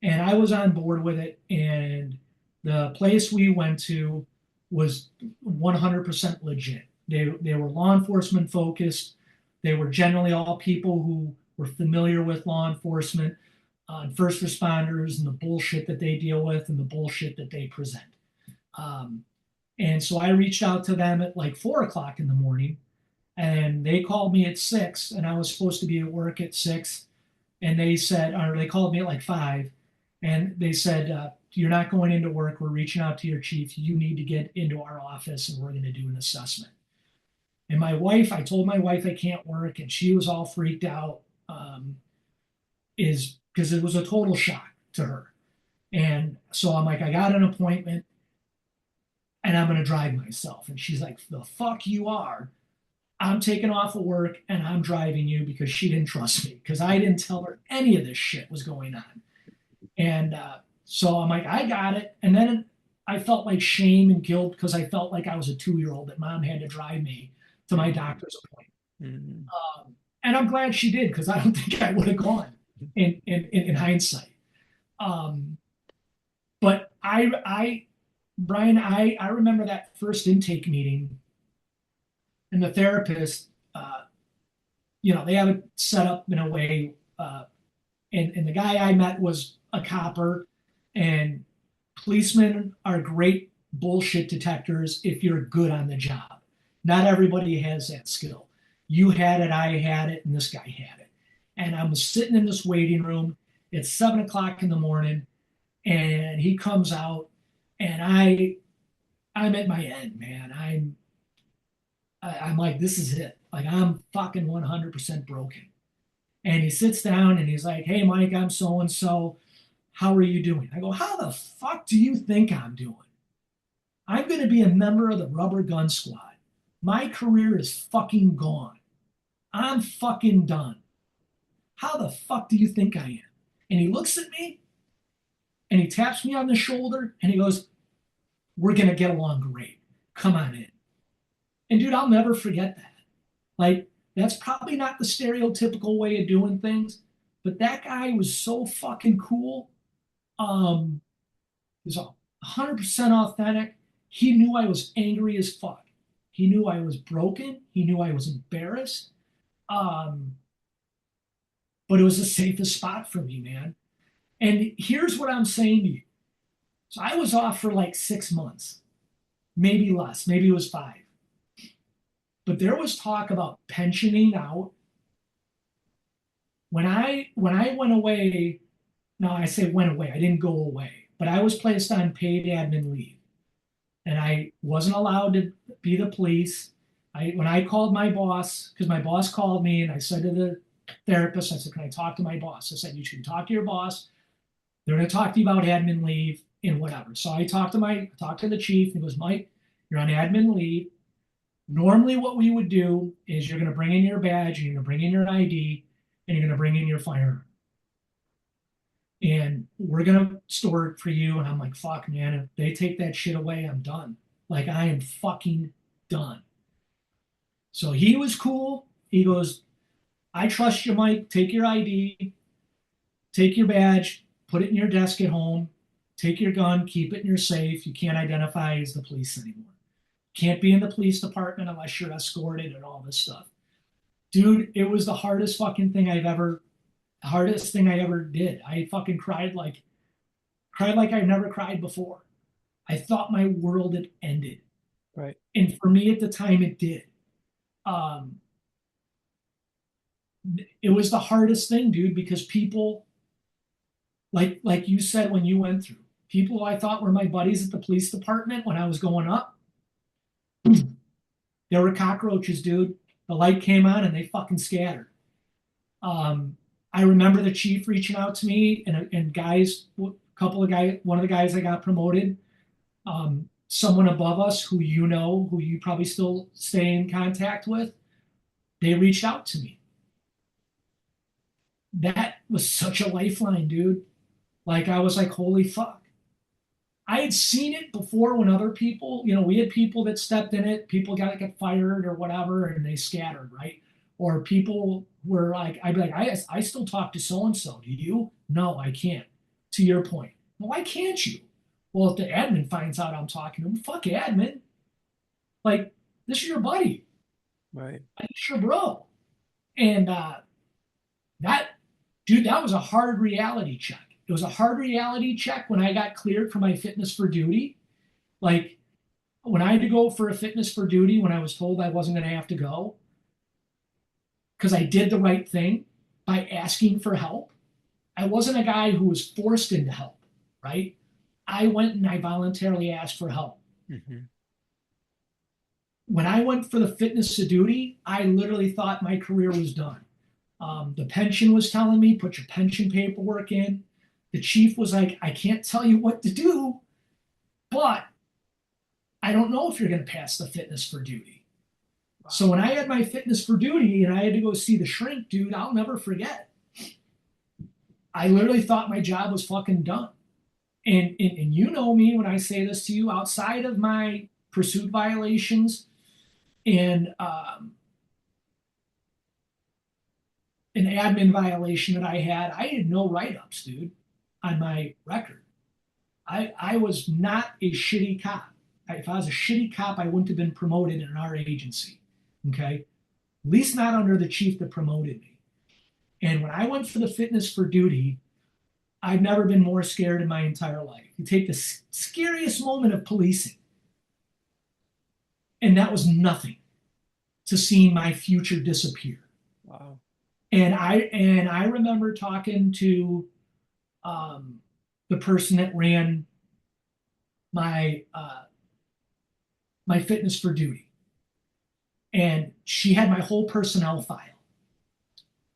And I was on board with it. And the place we went to was 100% legit. They were law enforcement focused. They were generally all people who were familiar with law enforcement, first responders, and the bullshit that they deal with and the bullshit that they present. Um, and so I reached out to them at like 4 o'clock in the morning, and they called me at 6, and I was supposed to be at work at 6. And they said, or they called me at like 5, and they said, you're not going into work. We're reaching out to your chief. You need to get into our office, and we're going to do an assessment. And my wife, I told my wife I can't work, and she was all freaked out, is because it was a total shock to her. And so I'm like, I got an appointment, and I'm going to drive myself. And she's like, the fuck you are. I'm taking off of work and I'm driving you because she didn't trust me because I didn't tell her any of this shit was going on. And so I'm like, I got it. And then I felt like shame and guilt because I felt like I was a 2 year old that mom had to drive me to my Mhm. doctor's appointment. Mhm. And I'm glad she did because I don't think I would have gone in hindsight. Um, but Brian, I remember that first intake meeting and the therapist, they have it set up in a way. And the guy I met was a copper, and policemen are great bullshit detectors if you're good on the job. Not everybody has that skill. You had it, I had it, and this guy had it. And I'm sitting in this waiting room. It's 7 o'clock in the morning, and he comes out, and I'm at my end, man. I'm like, this is it. Like I'm fucking 100% broken. And he sits down and he's like, "Hey, Mike, I'm so and so. How are you doing?" I go, "How the fuck do you think I'm doing? I'm going to be a member of the rubber gun squad. My career is fucking gone. I'm fucking done. How the fuck do you think I am?" And he looks at me and he taps me on the shoulder and he goes, "We're going to get along great. Come on in." And dude, I'll never forget that. Like, that's probably not the stereotypical way of doing things, but that guy was so fucking cool. Um, He was 100% authentic. He knew I was angry as fuck. He knew I was broken. He knew I was embarrassed. Um, but it was the safest spot for me, man. And here's what I'm saying to you. So I was off for like 6 months, maybe less, maybe it was 5. But there was talk about pensioning out. When I went away, no, I say went away. I didn't go away, but I was placed on paid admin leave. And I wasn't allowed to be the police. When I called my boss, because my boss called me, and I said to the therapist, I said, "Can I talk to my boss?" I said, "You should talk to your boss. They're going to talk to you about admin leave and whatever." So I talked to the chief, and he goes, "Mike, you're on admin leave. Normally, what we would do is you're going to bring in your badge, and you're going to bring in your ID, and you're going to bring in your firearm, and we're gonna store it for you." And I'm like, "Fuck, man, if they take that shit away, I'm done. Like I am fucking done." So he was cool. He goes, "I trust you, Mike. Take your ID, take your badge, put it in your desk at home, take your gun, keep it in your safe. You can't identify as the police anymore. Can't be in the police department unless you're escorted and all this stuff." Dude, it was the hardest thing I ever did. I fucking cried like I've never cried before. I thought my world had ended. Right. And for me at the time, it did. Um, it was the hardest thing, dude, because people, like you said when you went through, people I thought were my buddies at the police department when I was going up, there were cockroaches, dude. The light came on and they fucking scattered. Um, I remember the chief reaching out to me and guys, a couple of guys, one of the guys that got promoted, someone above us who you probably still stay in contact with, they reached out to me. That was such a lifeline, dude. Like I was like, holy fuck. I had seen it before when other people, we had people that stepped in it, people got fired or whatever, and they scattered, right? Or people were like, I'd be like, I still talk to so and so. Do you? No, I can't. To your point. Well, why can't you? Well, if the admin finds out I'm talking to him, fuck admin. Like, this is your buddy. Right. It's your bro. And that, dude, that was a hard reality check. It was a hard reality check when I got cleared for my fitness for duty. Like, when I had to go for a fitness for duty, when I was told I wasn't going to have to go, because I did the right thing by asking for help. I wasn't a guy who was forced into help, right? I went and I voluntarily asked for help. Hmm. When I went for the fitness to duty, I literally thought my career was done. The pension was telling me, put your pension paperwork in. The chief was like, "I can't tell you what to do, but I don't know if you're going to pass the fitness for duty." So Wow. when I had my fitness for duty and I had to go see the shrink, dude, I'll never forget. I literally thought my job was fucking done. And you know me when I say this to you, outside of my pursuit violations and an admin violation that I had no write ups, dude, on my record. I was not a shitty cop. If I was a shitty cop, I wouldn't have been promoted in our agency. Okay. At least not under the chief that promoted me. And when I went for the fitness for duty, I've never been more scared in my entire life. You take the scariest moment of policing, and that was nothing to seeing my future disappear. Wow. And I remember talking to um, the person that ran my fitness for duty, and she had my whole personnel file,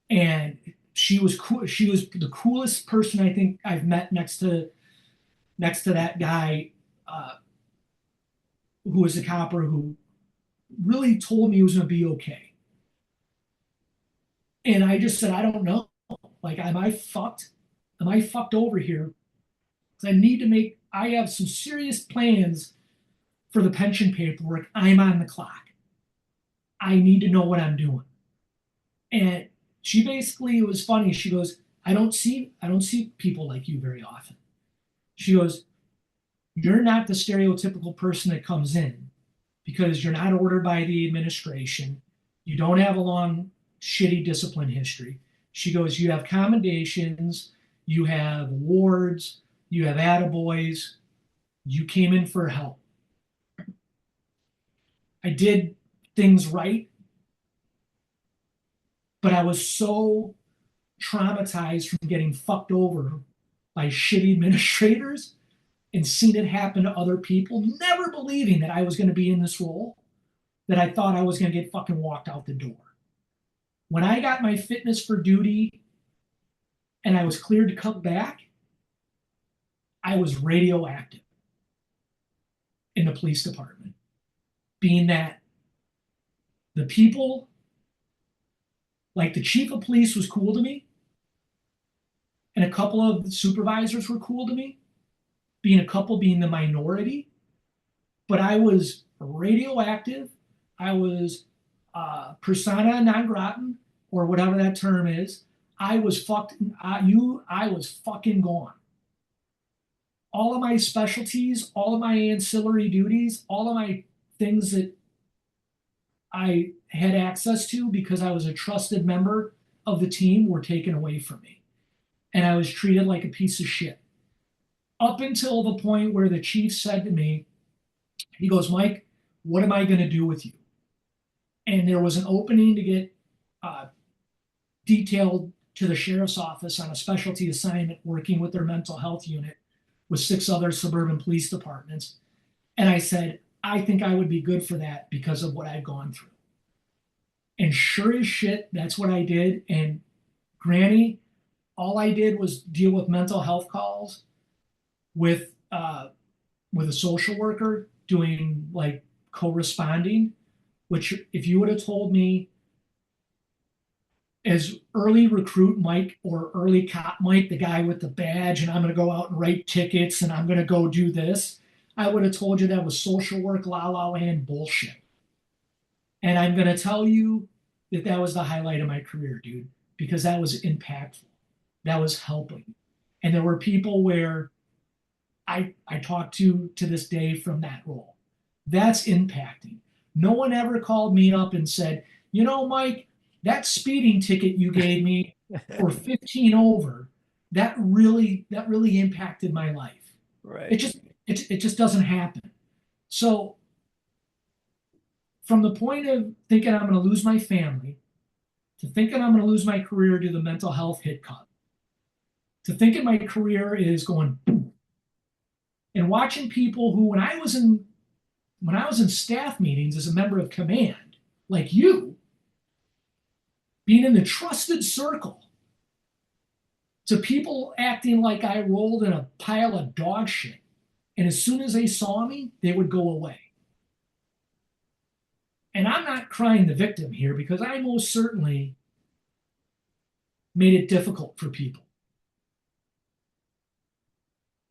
and she was cool. She was the coolest person I think I've met next to that guy who was a copper who really told me it was going to be okay. And I just said, I don't know. Like, am I fucked? Am I fucked over here? Because I have some serious plans for the pension paperwork. I'm on the clock. I need to know what I'm doing. And she basically, it was funny. She goes, I don't see people like you very often. She goes, you're not the stereotypical person that comes in because you're not ordered by the administration. You don't have a long, shitty discipline history. She goes, you have commendations, you have awards, you have attaboys. You came in for help. I did things right, but I was so traumatized from getting fucked over by shitty administrators and seeing it happen to other people, never believing that I was going to be in this role, that I thought I was going to get fucking walked out the door. When I got my fitness for duty and I was cleared to come back, I was radioactive in the police department, being that the people, like the chief of police was cool to me, and a couple of supervisors were cool to me, being the minority, but I was radioactive. I was persona non grata, or whatever that term is. I was fucked. I was fucking gone. All of my specialties, all of my ancillary duties, all of my things that I had access to because I was a trusted member of the team were taken away from me. And I was treated like a piece of shit. Up until the point where the chief said to me, he goes, Mike, what am I going to do with you? And there was an opening to get uh, detailed to the sheriff's office on a specialty assignment working with their mental health unit with 6 other suburban police departments. And I said, I think I would be good for that because of what I've gone through. And sure as shit, that's what I did. And Granny, all I did was deal with mental health calls with with a social worker doing like corresponding. Which, if you would have told me as early recruit Mike or early cop Mike, the guy with the badge, and I'm going to go out and write tickets and I'm going to go do this, I would have told you that was social work la la land bullshit. And I'm going to tell you that that was the highlight of my career, dude, because that was impactful. That was helping. And there were people where I talk to this day from that role. That's impacting. No one ever called me up and said, you know, Mike, that speeding ticket you gave me for 15 over, that really impacted my life. It Right. just it just doesn't happen. So from the point of thinking I'm going to lose my family to thinking I'm going to lose my career to the mental health hit cut to thinking my career is going boom, and watching people who when I was in staff meetings as a member of command, like you, being in the trusted circle to people acting like I rolled in a pile of dog shit. And as soon as they saw me, they would go away. And I'm not crying the victim here because I most certainly made it difficult for people.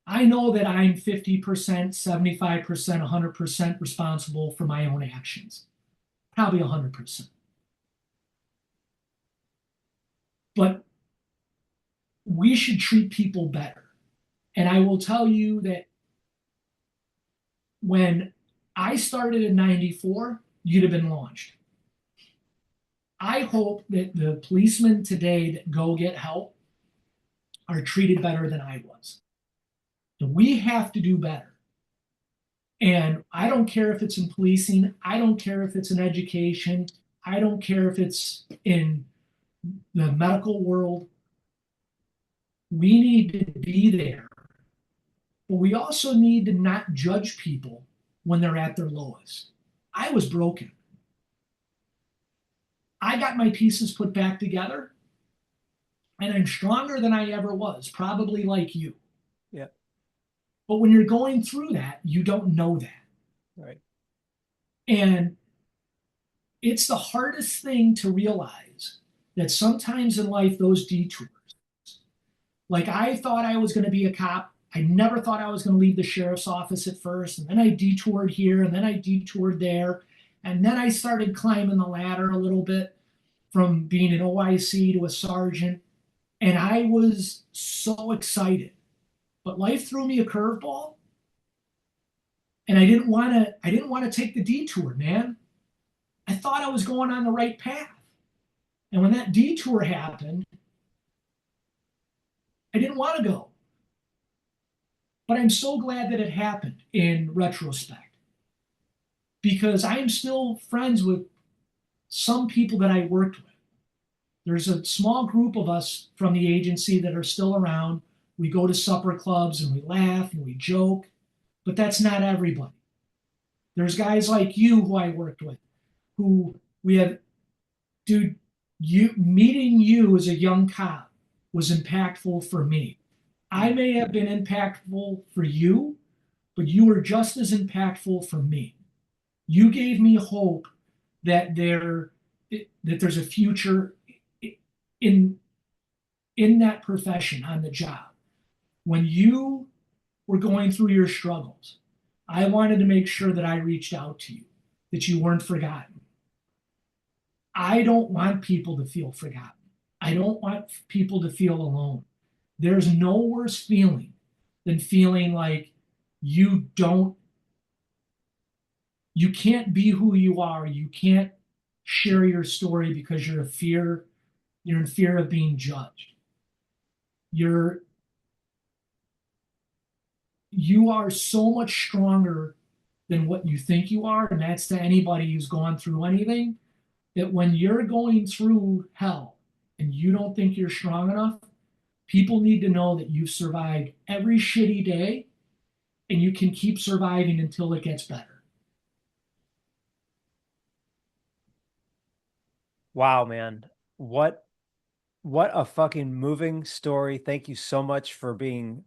I know that I'm 50%, 75%, 100% responsible for my own actions, probably 100%. But we should treat people better. And I will tell you that when I started in 94, you'd have been launched. I hope that the policemen today that go get help are treated better than I was. So we have to do better. And I don't care if it's in policing, I don't care if it's in education, I don't care if it's in the medical world. We need to be there. But we also need to not judge people when they're at their lowest. I was broken. I got my pieces put back together, and I'm stronger than I ever was, probably like you. Yeah. But when you're going through that, you don't know that. Right. And it's the hardest thing to realize that sometimes in life, those detours, like I thought I was going to be a cop. I never thought I was going to leave the sheriff's office at first. And then I detoured here and then I detoured there. And then I started climbing the ladder a little bit from being an OIC to a sergeant. And I was so excited. But life threw me a curveball. And I didn't want to take the detour, man. I thought I was going on the right path. And when that detour happened, I didn't want to go. But I'm so glad that it happened in retrospect because I am still friends with some people that I worked with. There's a small group of us from the agency that are still around. We go to supper clubs and we laugh and we joke, but that's not everybody. There's guys like you who I worked with who we have, dude, you meeting you as a young cop was impactful for me. I Mm. may have been impactful for you, but you were just as impactful for me. You gave me hope that there's a future in in that profession on the job. When you were going through your struggles, I wanted to make sure that I reached out to you, that you weren't forgotten. I don't want people to feel forgotten. I don't want people to feel alone. There's no worse feeling than feeling like you don't you can't be who you are. You can't share your story because you're in fear of being judged. You're you are so much stronger than what you think you are, and that's to anybody who's gone through anything, that when you're going through hell and you don't think you're strong enough, people need to know that you've survived every shitty day and you can keep surviving until it gets better. Wow, man. What what a fucking moving story. Thank you so much for being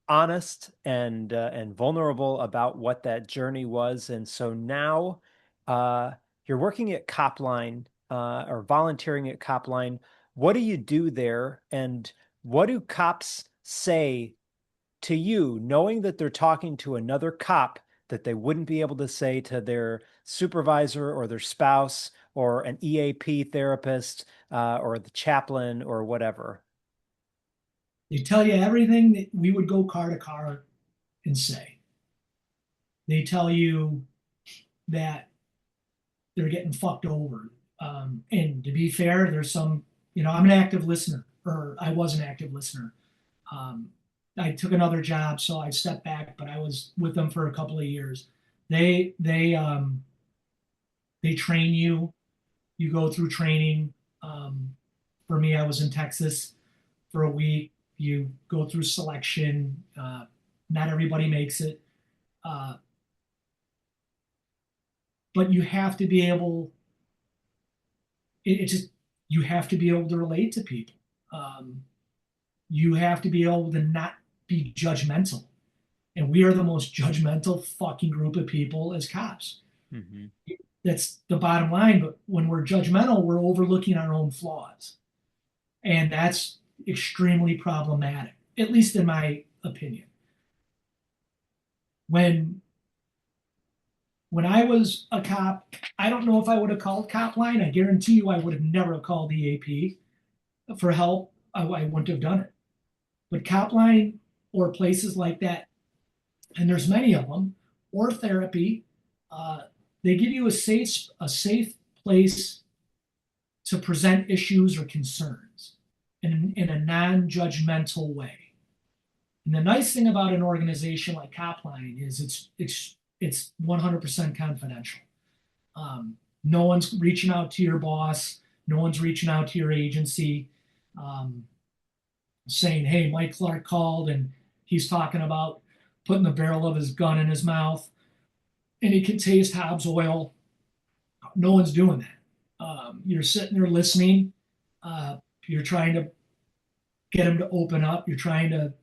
honest and vulnerable about what that journey was. And so now uh you're working at Copline or volunteering at Copline. What do you do there and what do cops say to you, knowing that they're talking to another cop that they wouldn't be able to say to their supervisor or their spouse or an EAP therapist or the chaplain or whatever? They tell you everything that we would go car to car and say. They tell you that they're getting fucked over. And to be fair, there's some, I'm an active listener, or I was an active listener. Um, I took another job, so I stepped back, but I was with them for a couple of years. They train you. You go through training. For me, I was in Texas for a week. You go through selection. Not everybody makes it, uh, but you have to be able. It's just you have to be able to relate to people. Um, you have to be able to not be judgmental. And we are the most judgmental fucking group of people as cops. Mm-hmm. That's the bottom line. But when we're judgmental, we're overlooking our own flaws. And that's extremely problematic, at least in my opinion. When when I was a cop, I don't know if I would have called Cop Line. I guarantee you I would have never called the AP for help. I wouldn't have done it. But Cop Line or places like that, and there's many of them, or therapy, uh, they give you a safe place to present issues or concerns in a non-judgmental way. And the nice thing about an organization like Copline is it's 100% confidential. No one's reaching out to your boss. No one's reaching out to your agency, um, saying, "Hey, Mike Clark called and he's talking about putting the barrel of his gun in his mouth and he can taste Hobbs oil." No one's doing that. You're sitting there listening. You're trying to get them to open up. You're trying to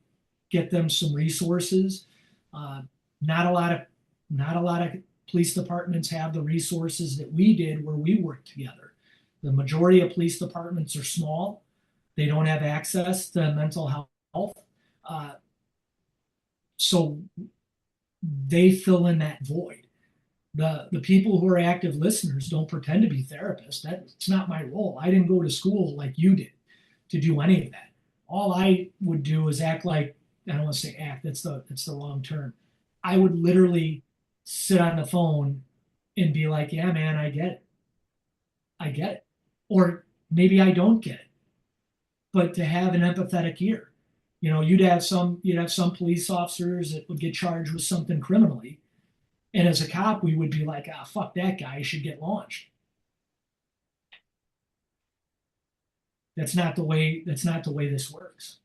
get them some resources. Uh, not a lot of not a lot of police departments have the resources that we did where we worked together. The majority of police departments are small. They don't have access to mental health. Uh, so they fill in that void. The people who are active listeners don't pretend to be therapists. That's not my role. I didn't go to school like you did to do any of that. All I would do is act like, I don't want to say act, that's the wrong term. I would literally sit on the phone and be like, yeah, man, I get it. I get it. Or maybe I don't get it. But to have an empathetic ear. You'd have some police officers that would get charged with something criminally. And as a cop, we would be like, ah, fuck that guy, he should get launched. That's not the way this works.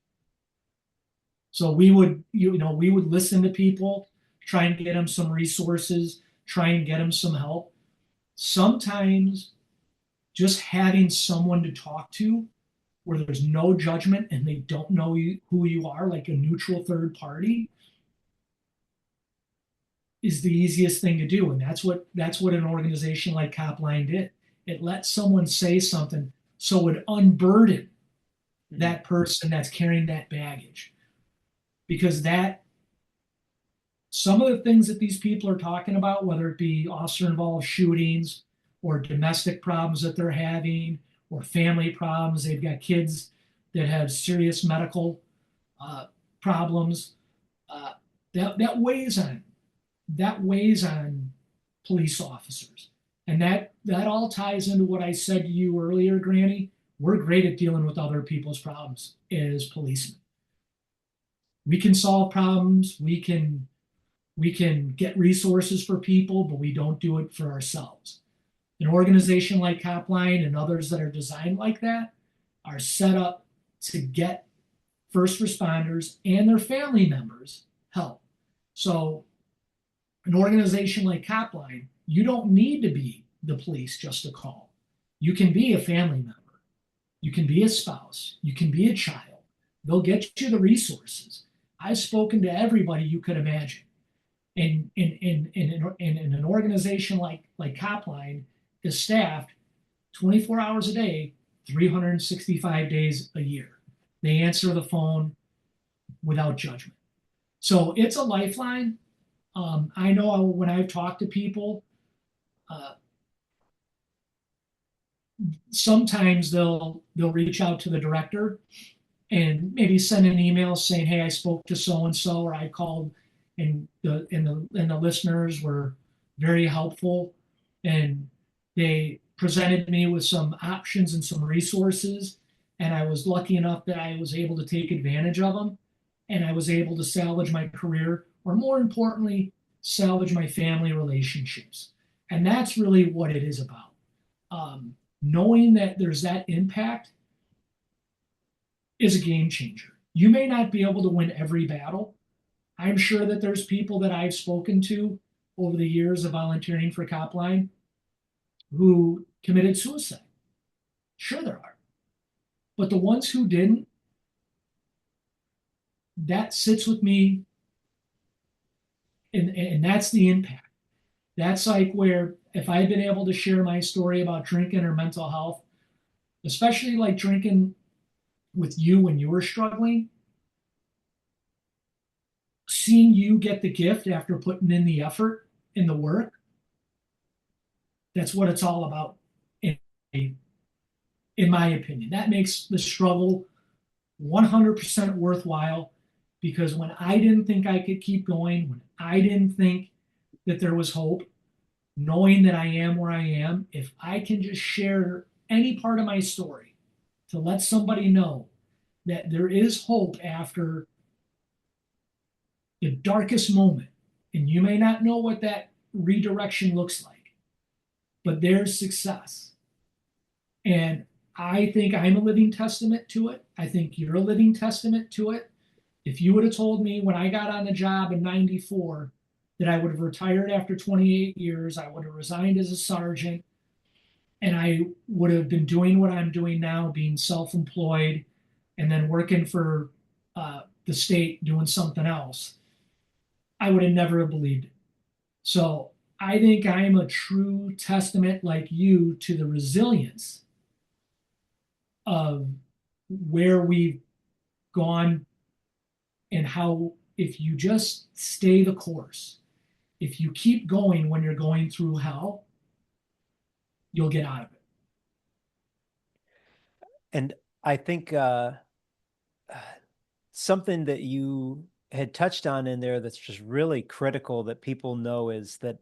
So we would listen to people, try and get them some resources, try and get them some help. Sometimes just having someone to talk to where there's no judgment and they don't know who you are, like a neutral third party, is the easiest thing to do. And that's what an organization like Copline did. It let someone say something so it unburdened that person that's carrying that baggage. Because that some of the things that these people are talking about, whether it be officer involved shootings or domestic problems that they're having or family problems, they've got kids that have serious medical uh, problems. Uh, that weighs on police officers, and that all ties into what I said to you earlier, Granny. We're great at dealing with other people's problems as policemen. We can solve problems. We can get resources for people, but we don't do it for ourselves. An organization like Copline and others that are designed like that are set up to get first responders and their family members help. So, an organization like Copline, you don't need to be the police just to call. You can be a family member. You can be a spouse. You can be a child. They'll get you the resources. I've spoken to everybody you could imagine. In an organization like Copline is staffed 24 hours a day, 365 days a year. They answer the phone without judgment. So it's a lifeline. I know when I've talked to people, uh, sometimes they'll reach out to the director and maybe send an email saying, "Hey, I spoke to so and so," or "I called," and the listeners were very helpful, and they presented me with some options and some resources, and I was lucky enough that I was able to take advantage of them, and I was able to salvage my career, or more importantly, salvage my family relationships, and that's really what it is about. Knowing that there's that impact is a game changer. You may not be able to win every battle. I'm sure that there's people that I've spoken to over the years of volunteering for Copline who committed suicide. Sure, there are. But the ones who didn't, that sits with me, and that's the impact That's like where if I had been able to share my story about drinking or mental health, especially like drinking with you when you were struggling, seeing you get the gift after putting in the effort in the work, that's what it's all about, in, in my opinion. That makes the struggle 100% worthwhile because when I didn't think I could keep going, when I didn't think that there was hope, knowing that I am where I am, if I can just share any part of my story to let somebody know that there is hope after the darkest moment, and you may not know what that redirection looks like, but there's success. And I think I'm a living testament to it. I think you're a living testament to it. If you would have told me when I got on the job in 94 that I would have retired after 28 years, I would have resigned as a sergeant, and I would have been doing what I'm doing now, being self employed and then working for the state doing something else, I would have never believed it. So I think I'm a true testament, like you, to the resilience of where we've gone and how, if you just stay the course, if you keep going when you're going through hell, you'll get out of it. And I think something that you had touched on in there that's just really critical that people know is that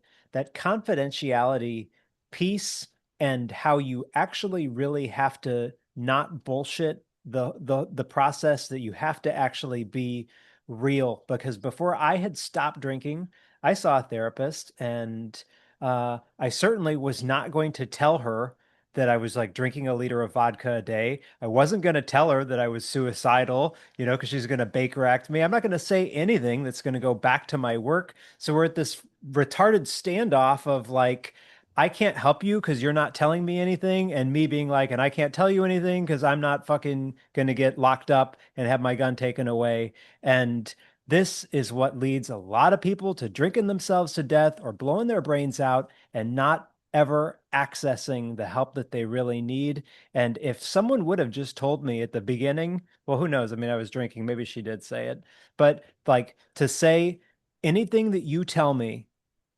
confidentiality piece and how you actually really have to not bullshit the process, that you have to actually be real. Because before I had stopped drinking, I saw a therapist, and I certainly was not going to tell her that I was like drinking a liter of vodka a day. I wasn't going to tell her that I was suicidal, because she's going to Baker Act me. I'm not going to say anything that's going to go back to my work. So we're at this retarded standoff of like, I can't help you because you're not telling me anything, and me being like, and I can't tell you anything because I'm not fucking going to get locked up and have my gun taken away. And this is what leads a lot of people to drinking themselves to death or blowing their brains out and not ever accessing the help that they really need. And if someone would have just told me at the beginning, well, who knows? I mean, I was drinking. Maybe she did say it, but like to say anything that you tell me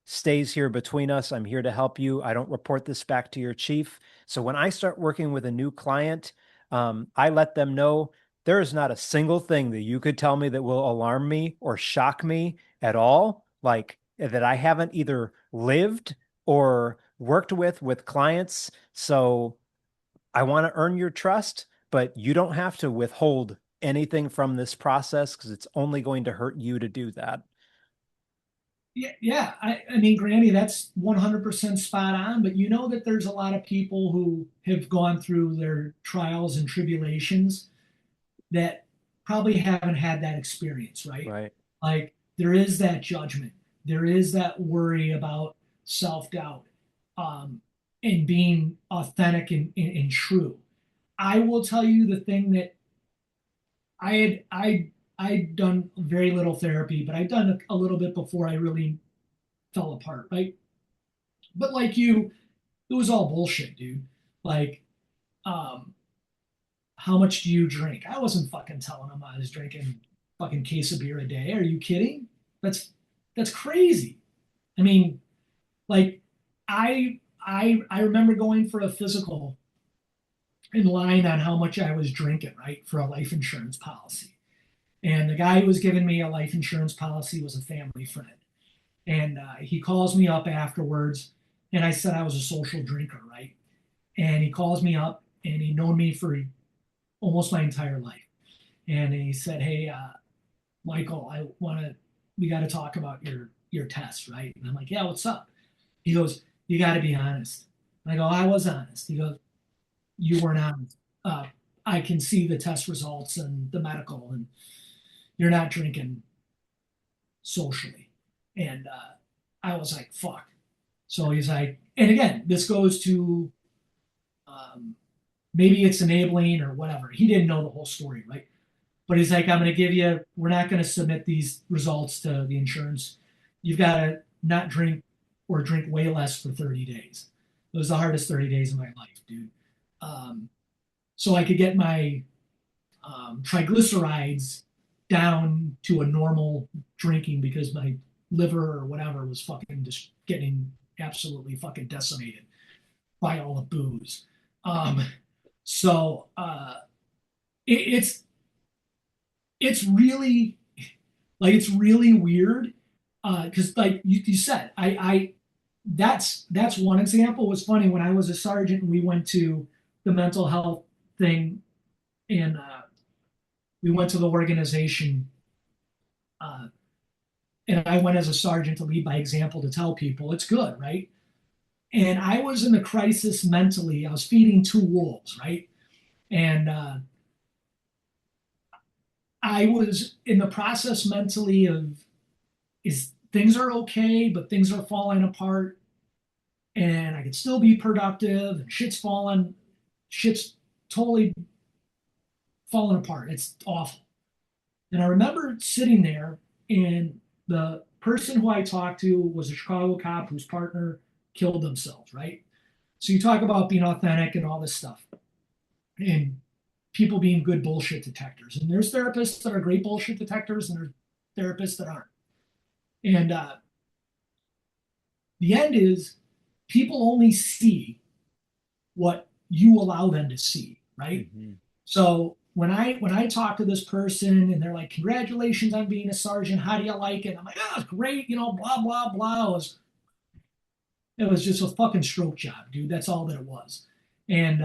stays here between us. I'm here to help you. I don't report this back to your chief. So when I start working with a new client, I let them know there is not a single thing that you could tell me that will alarm me or shock me at all, like that I haven't either lived or worked with clients. So I want to earn your trust, but you don't have to withhold anything from this process because it's only going to hurt you to do that. Yeah, yeah. I mean, Granny, that's 100% spot on. But you know that there's a lot of people who have gone through their trials and tribulations that probably haven't had that experience, right? Right. Like there is that judgment, there is that worry about self doubt, um, and being authentic and true. I will tell you the thing that I'd done very little therapy, but I'd done a little bit before I really fell apart, right? But like you, it was all bullshit, dude. Like, um, how much do you drink? I wasn't fucking telling them I was drinking fucking case of beer a day. Are you kidding? That's crazy. I mean, like, I remember going for a physical in line on how much I was drinking, right, for a life insurance policy. And the guy who was giving me a life insurance policy was a family friend. And he calls me up afterwards, and I said I was a social drinker, right? And he calls me up, and he'd known me for almost my entire life. And he said, "Hey, Michael, we got to talk about your test, right?" And I'm like, "Yeah, what's up?" He goes, "You got to be honest." And I go, "I was honest." He goes, "You weren't honest. Uh, I can see the test results and the medical, and you're not drinking socially." And I was like, "Fuck." So he's like, and again, this goes to um, maybe it's enabling or whatever. He didn't know the whole story, right? But he's like, I'm going to give you, we're not going to submit these results to the insurance. You've got to not drink or drink way less for 30 days. It was the hardest 30 days of my life, dude. Um, so I could get my triglycerides down to a normal drinking because my liver or whatever was fucking just getting absolutely fucking decimated by all the booze. Um, so it's it's really it's really weird because like you said, I that's one example. It was funny when I was a sergeant and we went to the mental health thing and we went to the organization uh, and I went as a sergeant to lead by example to tell people it's good, right? And I was in a crisis mentally. I was feeding two wolves, right? And I was in the process mentally of is things are okay, but things are falling apart, and I could still be productive, and shit's totally falling apart. It's awful. And I remember sitting there, and the person who I talked to was a Chicago cop whose partner killed themselves, right? So you talk about being authentic and all this stuff, and people being good bullshit detectors. And there's therapists that are great bullshit detectors, and there's therapists that aren't. And the end is people only see what you allow them to see, right? Mm-hmm. So when I talk to this person and they're like, "Congratulations on being a sergeant. How do you like it?" I'm like, "Oh, it's great. You know, blah blah blah." It was just a fucking stroke job, dude. That's all that it was. And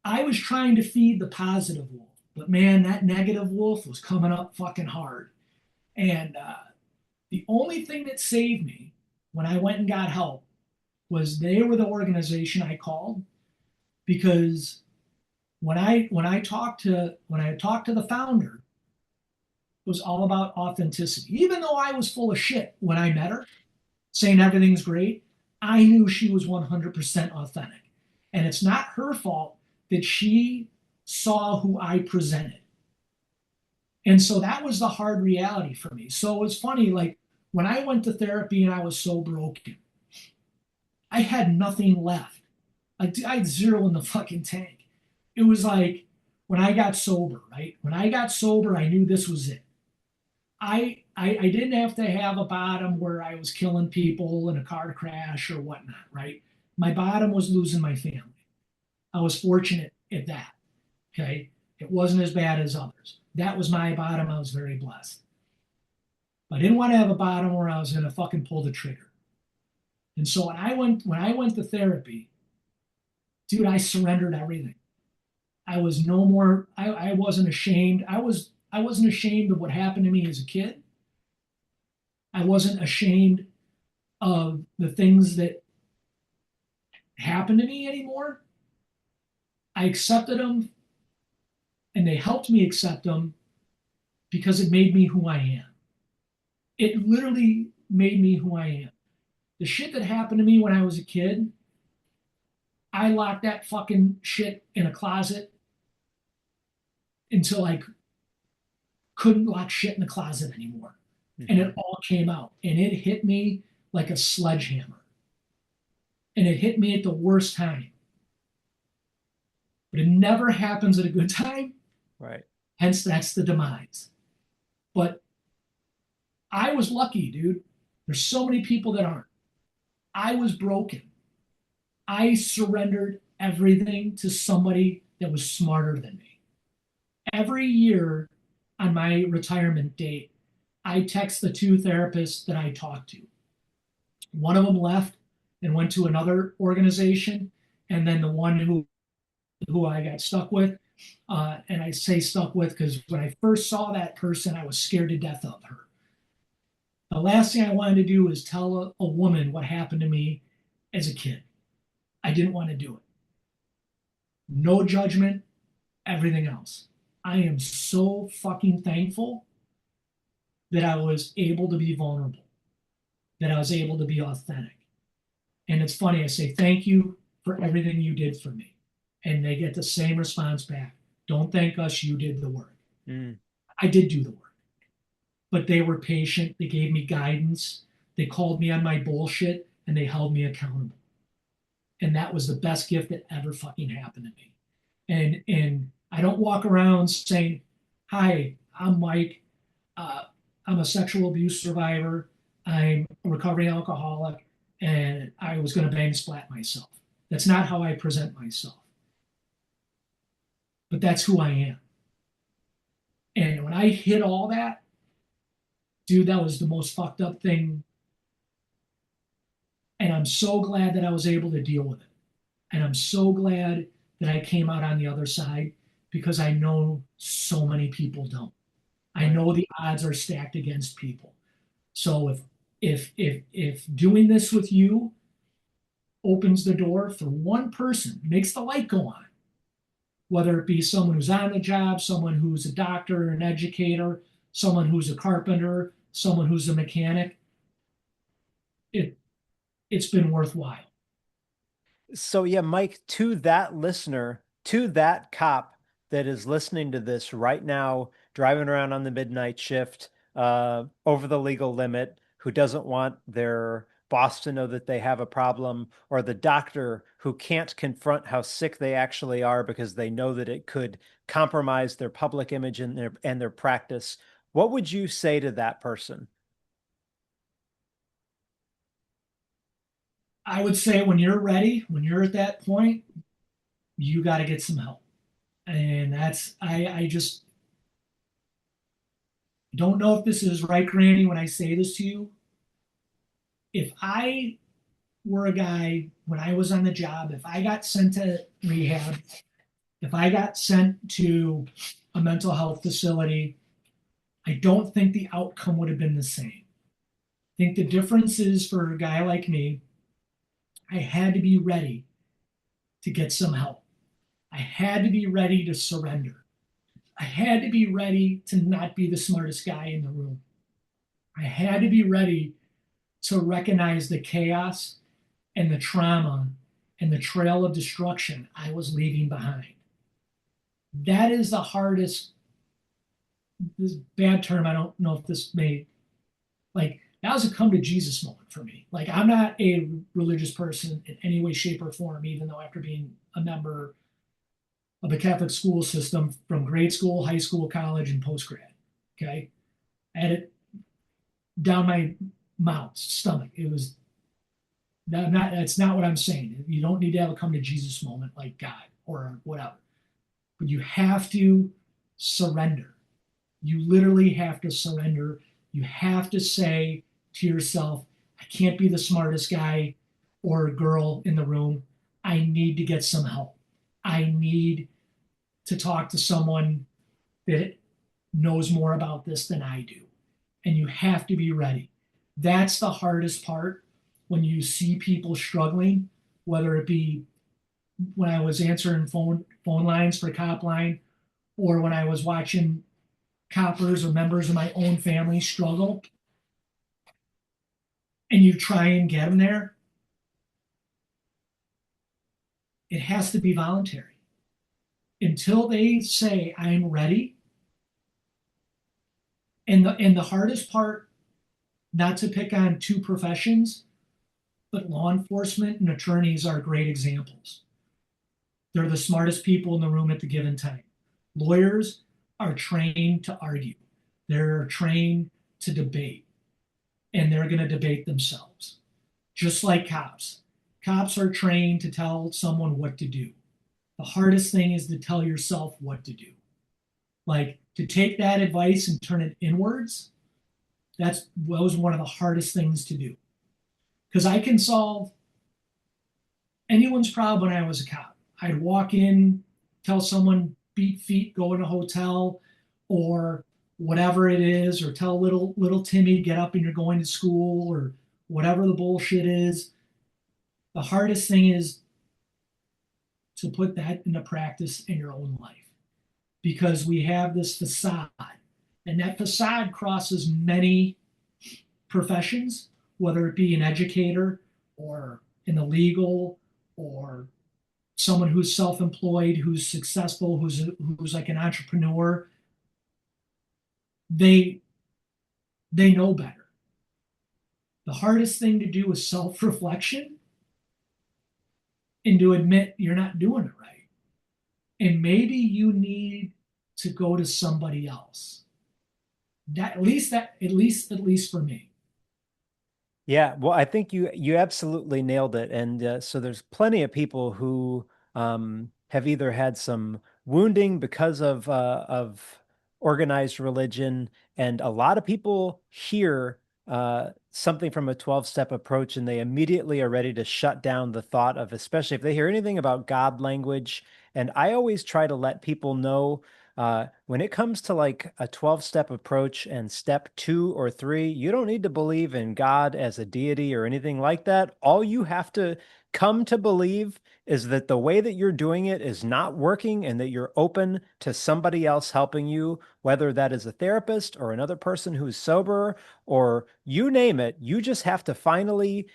I was trying to feed the positive wolf, but man, that negative wolf was coming up fucking hard. And the only thing that saved me when I went and got help was they were the organization I called because when I talked to the founder, it was all about authenticity. Even though I was full of shit when I met her, saying everything's great, I knew she was 100% authentic. And it's not her fault that she saw who I presented. And so that was the hard reality for me. So it was funny, like when I went to therapy and I was so broken, I had nothing left. Like I had zero in the fucking tank. It was like when I got sober, right? When I got sober, I knew this was it. I didn't have to have a bottom where I was killing people in a car crash or whatnot, right? My bottom was losing my family. I was fortunate at that. Okay. It wasn't as bad as others. That was my bottom. I was very blessed. I didn't want to have a bottom where I was going to fucking pull the trigger. And so when I went to therapy, dude, I surrendered everything. I was no more. I wasn't ashamed. I wasn't ashamed of what happened to me as a kid. I wasn't ashamed of the things that happened to me anymore. I accepted them, and they helped me accept them because it made me who I am. It literally made me who I am. The shit that happened to me when I was a kid, I locked that fucking shit in a closet until I couldn't lock shit in the closet anymore. And Mm-hmm. it all came out. And it hit me like a sledgehammer. And it hit me at the worst time. But it never happens at a good time. Right. Hence, that's the demise. But I was lucky, dude. There's so many people that aren't. I was broken. I surrendered everything to somebody that was smarter than me. Every year on my retirement date, I text the two therapists that I talked to. One of them left and went to another organization, and then the one who I got stuck with, and I say stuck with because when I first saw that person, I was scared to death of her. The last thing I wanted to do was tell a woman what happened to me as a kid. I didn't want to do it. No judgment, everything else. I am so fucking thankful that I was able to be vulnerable, that I was able to be authentic. And it's funny, I say thank you for everything you did for me. And they get the same response back. Don't thank us, you did the work. Mm. I did do the work, but they were patient. They gave me guidance. They called me on my bullshit and they held me accountable. And that was the best gift that ever fucking happened to me. And I don't walk around saying, "Hi, I'm Mike. Uh, I'm a sexual abuse survivor. I'm a recovering alcoholic, and I was going to bang splat myself." That's not how I present myself, but that's who I am. And when I hit all that, dude, that was the most fucked up thing. And I'm so glad that I was able to deal with it. And I'm so glad that I came out on the other side because I know so many people don't. I Right. know the odds are stacked against people. So if doing this with you opens the door for one person, makes the light go on, whether it be someone who's on the job, someone who's a doctor, an educator, someone who's a carpenter, someone who's a mechanic, it it's been worthwhile. So yeah, Mike, to that listener, to that cop that is listening to this right now, driving around on the midnight shift, over the legal limit, who doesn't want their boss to know that they have a problem, or the doctor who can't confront how sick they actually are because they know that it could compromise their public image and their practice, what would you say to that person? I would say when you're ready, when you're at that point, you got to get some help. And that's I just don't know if this is right, Granny, when I say this to you. If I were a guy when I was on the job, if I got sent to rehab, if I got sent to a mental health facility, I don't think the outcome would have been the same. I think the difference is for a guy like me, I had to be ready to get some help. I had to be ready to surrender. I had to be ready to not be the smartest guy in the room. I had to be ready to recognize the chaos and the trauma and the trail of destruction I was leaving behind. That is the hardest, this bad term, I don't know if this may, like, that was a come to Jesus moment for me. Like, I'm not a religious person in any way, shape, or form, even though after being a member of the Catholic school system from grade school, high school, college, and post grad. Okay. I had it down my mouth, stomach. It was not, that's not what I'm saying. You don't need to have a come to Jesus moment like God or whatever, but you have to surrender. You literally have to surrender. You have to say to yourself, I can't be the smartest guy or girl in the room. I need to get some help. I need to talk to someone that knows more about this than I do. And you have to be ready. That's the hardest part when you see people struggling, whether it be when I was answering phone lines for Cop Line or when I was watching coppers or members of my own family struggle and you try and get them there, it has to be voluntary. Until they say, I'm ready. And the hardest part, not to pick on two professions, but law enforcement and attorneys are great examples. They're the smartest people in the room at the given time. Lawyers are trained to argue, they're trained to debate, and they're going to debate themselves. Just like cops. Cops are trained to tell someone what to do. The hardest thing is to tell yourself what to do. Like to take that advice and turn it inwards, that was one of the hardest things to do. Because I can solve anyone's problem when I was a cop. I'd walk in, tell someone beat feet, go in a hotel, or whatever it is, or tell little Timmy get up and you're going to school, or whatever the bullshit is. The hardest thing is to put that into practice in your own life because we have this facade, and that facade crosses many professions, whether it be an educator or in the legal or someone who's self-employed, who's successful, who's like an entrepreneur. They they know better. The hardest thing to do is self-reflection and to admit you're not doing it right. And maybe you need to go to somebody else. At least for me. Yeah, well, I think you absolutely nailed it. And so there's plenty of people who have either had some wounding because of organized religion, and a lot of people hear something from a 12-step approach, and they immediately are ready to shut down the thought of, especially if they hear anything about God language. And I always try to let people know when it comes to like a 12-step approach and step 2 or 3, you don't need to believe in God as a deity or anything like that. All you have to come to believe is that the way that you're doing it is not working and that you're open to somebody else helping you, whether that is a therapist or another person who's sober or you name it. You just have to finally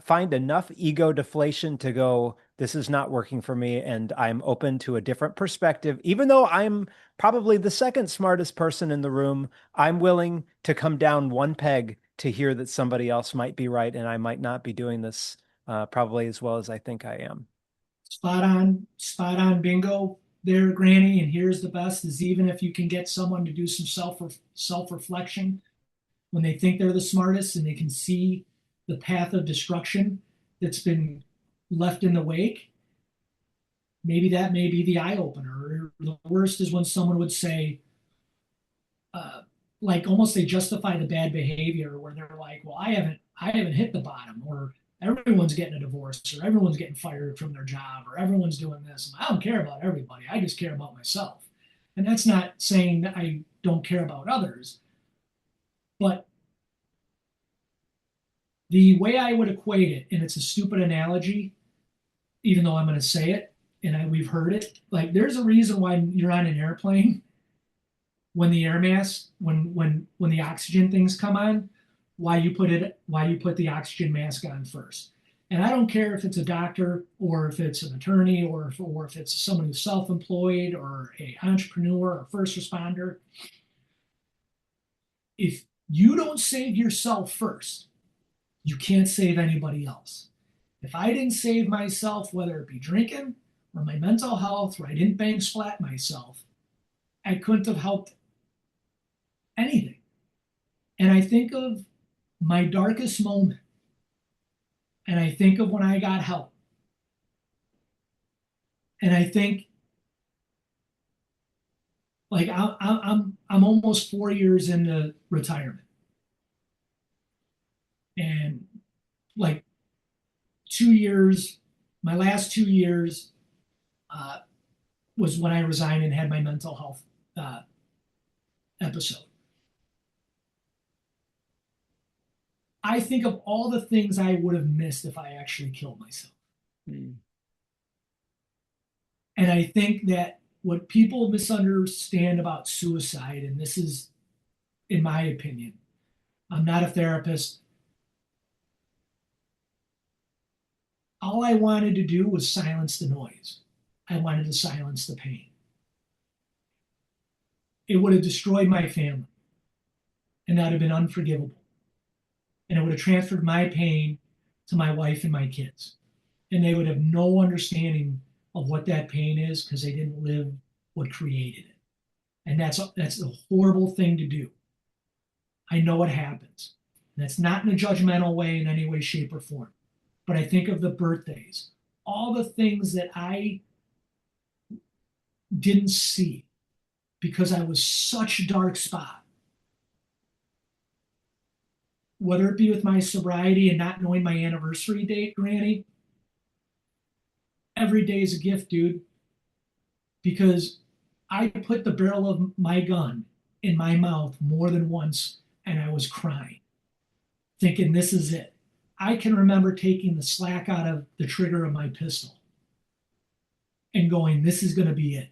find enough ego deflation to go, this is not working for me, and I'm open to a different perspective. Even though I'm probably the second smartest person in the room, I'm willing to come down one peg to hear that somebody else might be right, and I might not be doing this probably as well as I think I am. Spot on bingo there, Granny. And here's the best is even if you can get someone to do some self-reflection when they think they're the smartest and they can see the path of destruction that's been left in the wake, maybe that may be the eye opener. The worst is when someone would say, uh, like almost they justify the bad behavior where they're like, well, I haven't hit the bottom, or everyone's getting a divorce, or everyone's getting fired from their job, or everyone's doing this. And I don't care about everybody. I just care about myself. And that's not saying that I don't care about others, but the way I would equate it, and it's a stupid analogy, even though I'm going to say it, and we've heard it. Like, there's a reason why you're on an airplane when the air mask, when the oxygen things come on, why you put the oxygen mask on first. And I don't care if it's a doctor or if it's an attorney or if it's someone who's self-employed or a entrepreneur or first responder. If you don't save yourself first, you can't save anybody else. If I didn't save myself, whether it be drinking or my mental health, or I didn't bang splat myself, I couldn't have helped anything. And I think of my darkest moment, and I think of when I got help, and I think like I'm almost 4 years into retirement, and like 2 years, my last 2 years uh, was when I resigned and had my mental health uh, episode. I think of all the things I would have missed if I actually killed myself. Mm. And I think that what people misunderstand about suicide, and this is, in my opinion, I'm not a therapist. All I wanted to do was silence the noise. I wanted to silence the pain. It would have destroyed my family, and that would have been unforgivable. And it would have transferred my pain to my wife and my kids. And they would have no understanding of what that pain is because they didn't live what created it. And that's a horrible thing to do. I know it happens. And that's not in a judgmental way in any way, shape, or form. But I think of the birthdays, all the things that I didn't see because I was such a dark spot. Whether it be with my sobriety and not knowing my anniversary date, Granny, every day is a gift, dude. Because I put the barrel of my gun in my mouth more than once and I was crying, thinking this is it. I can remember taking the slack out of the trigger of my pistol and going, this is going to be it.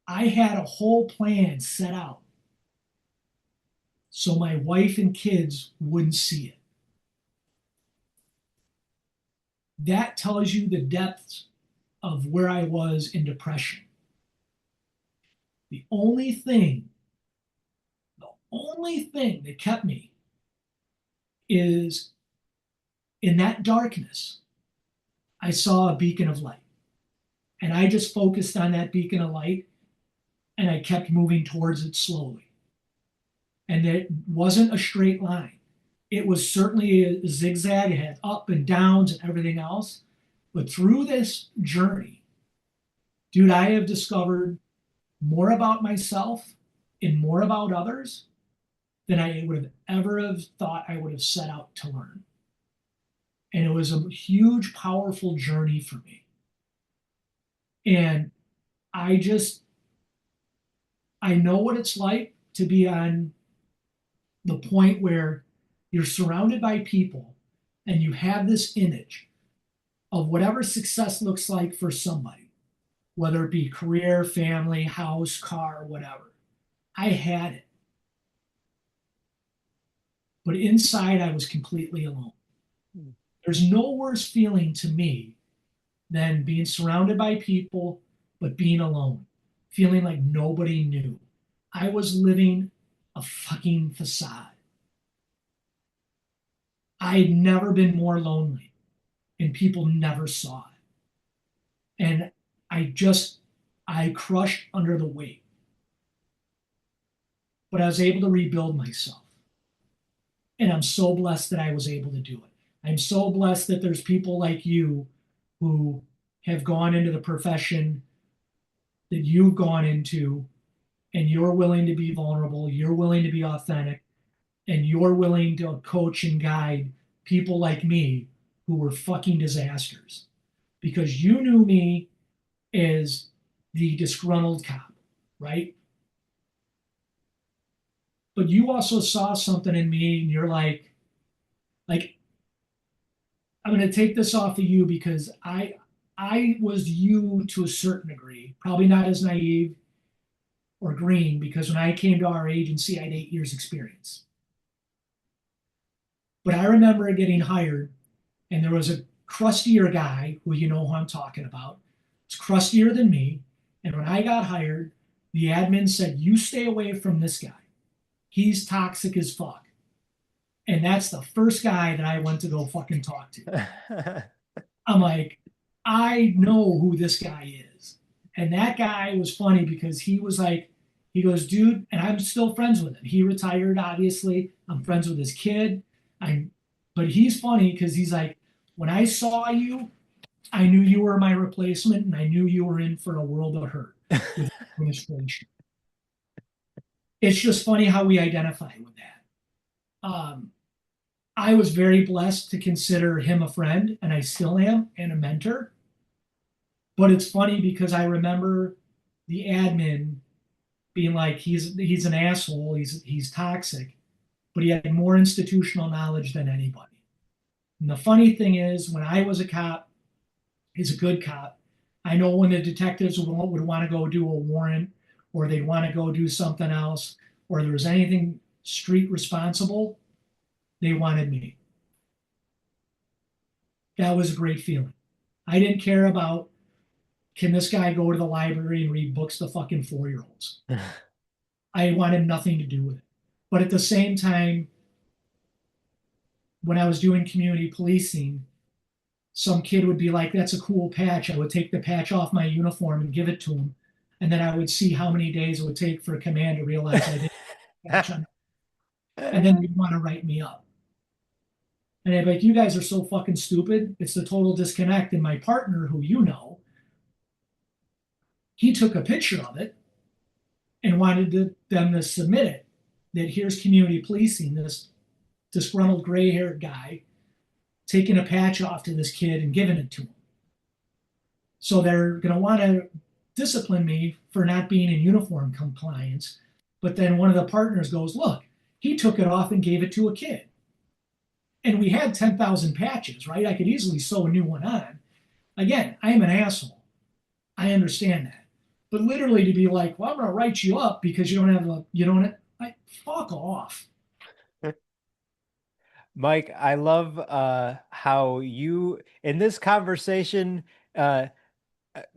I had a whole plan set out so my wife and kids wouldn't see it. That tells you the depths of where I was in depression. The only thing, the only thing that kept me is in that darkness, I saw a beacon of light. And I just focused on that beacon of light and I kept moving towards it slowly. And it wasn't a straight line. It was certainly a zigzag. It had up and downs and everything else. But through this journey, dude, I have discovered more about myself and more about others than I would have ever have thought I would have set out to learn. And it was a huge, powerful journey for me. And I just, I know what it's like to be on the point where you're surrounded by people and you have this image of whatever success looks like for somebody, whether it be career, family, house, car, whatever. I had it. But inside, I was completely alone. There's no worse feeling to me than being surrounded by people, but being alone, feeling like nobody knew. I was living a fucking facade. I'd never been more lonely, and people never saw it. And I crushed under the weight, but I was able to rebuild myself. And I'm so blessed that I was able to do it. I'm so blessed that there's people like you who have gone into the profession that you've gone into, and you're willing to be vulnerable, you're willing to be authentic, and you're willing to coach and guide people like me who were fucking disasters because you knew me as the disgruntled cop, right? But you also saw something in me and you're like, I'm going to take this off of you because I was you to a certain degree, probably not as naive or green because when I came to our agency, I had 8 years experience. But I remember getting hired and there was a crustier guy who you know who I'm talking about. It's crustier than me. And when I got hired, the admin said, "You stay away from this guy. He's toxic as fuck." And that's the first guy that I went to go fucking talk to. I'm like, I know who this guy is. And that guy was funny because he was like, he goes, "Dude," and I'm still friends with him. He retired, obviously. I'm friends with his kid. But he's funny because he's like, when I saw you, I knew you were my replacement and I knew you were in for a world of hurt with administration. It's just funny how we identify with that. I was very blessed to consider him a friend, and I still am, and a mentor. But it's funny because I remember the admin being like, he's an asshole, he's toxic, but he had more institutional knowledge than anybody. And the funny thing is, when I was a cop, he's a good cop. I know when the detectives would want to go do a warrant, or they'd want to go do something else, or there was anything street responsible, they wanted me. That was a great feeling. I didn't care about, can this guy go to the library and read books to fucking 4-year-olds? I wanted nothing to do with it. But at the same time, when I was doing community policing, some kid would be like, "That's a cool patch." I would take the patch off my uniform and give it to him. And then I would see how many days it would take for a command to realize I didn't patch on. And then they'd want to write me up. And I'd be like, "You guys are so fucking stupid. It's the total disconnect." And my partner, who you know, he took a picture of it and wanted them to submit it. That here's community policing, this disgruntled gray haired guy taking a patch off to this kid and giving it to him. So they're going to want to discipline me for not being in uniform compliance. But then one of the partners goes, "Look, he took it off and gave it to a kid." And we had 10,000 patches, right? I could easily sew a new one on. Again, I am an asshole. I understand that. But literally to be like, "Well, I'm going to write you up because you don't have a, you don't, like, fuck off." Mike, I love how you in this conversation uh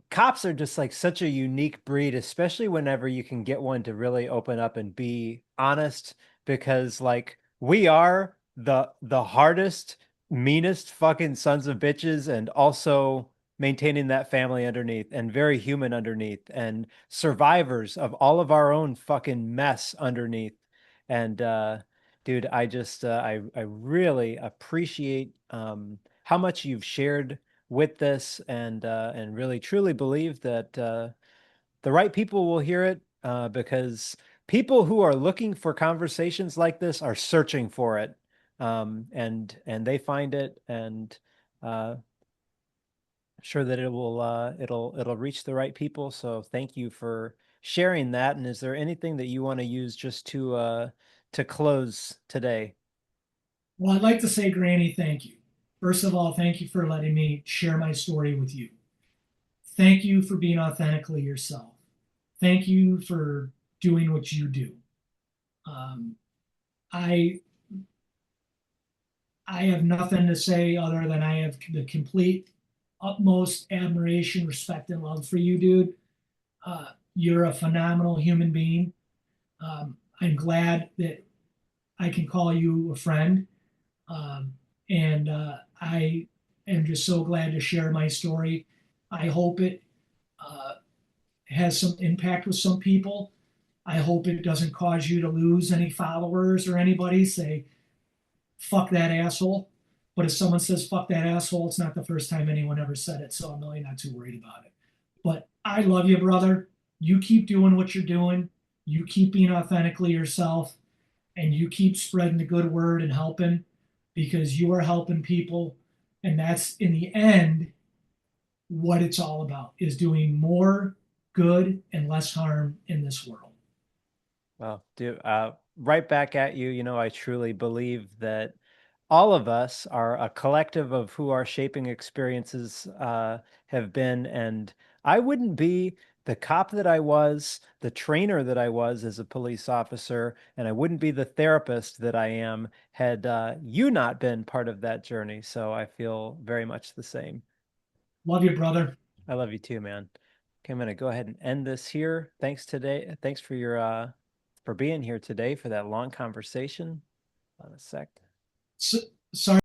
cops are just like such a unique breed, especially whenever you can get one to really open up and be honest, because like we are the hardest, meanest fucking sons of bitches, and also maintaining that family underneath, and very human underneath, and survivors of all of our own fucking mess underneath. And dude, I really appreciate how much you've shared with this, and really truly believe that the right people will hear it, because people who are looking for conversations like this are searching for it, and they find it, and uh, sure that it'll reach the right people. So thank you for sharing that. And is there anything that you want to use just to close today? Well, I'd like to say, Granny, thank you. First of all, thank you for letting me share my story with you. Thank you for being authentically yourself. Thank you for doing what you do. Um, I I have nothing to say other than I have the complete, utmost admiration, respect, and love for you, dude. You're a phenomenal human being. I'm glad that I can call you a friend. And I am just so glad to share my story. I hope it uh, has some impact with some people. I hope it doesn't cause you to lose any followers or anybody. Say, fuck that asshole. But if someone says fuck that asshole, it's not the first time anyone ever said it. So I'm really not too worried about it. But I love you, brother. You keep doing what you're doing. You keep being authentically yourself, and you keep spreading the good word and helping, because you are helping people. And that's in the end what it's all about, is doing more good and less harm in this world. Well, dude, right back at you. You know, I truly believe that all of us are a collective of who our shaping experiences have been. And I wouldn't be the cop that I was, the trainer that I was as a police officer, and I wouldn't be the therapist that I am had you not been part of that journey. So I feel very much the same. Love you, brother. I love you too, man. Okay, I'm gonna go ahead and end this here. Thanks today. Thanks for being here today for that long conversation. On a sec. So, sorry.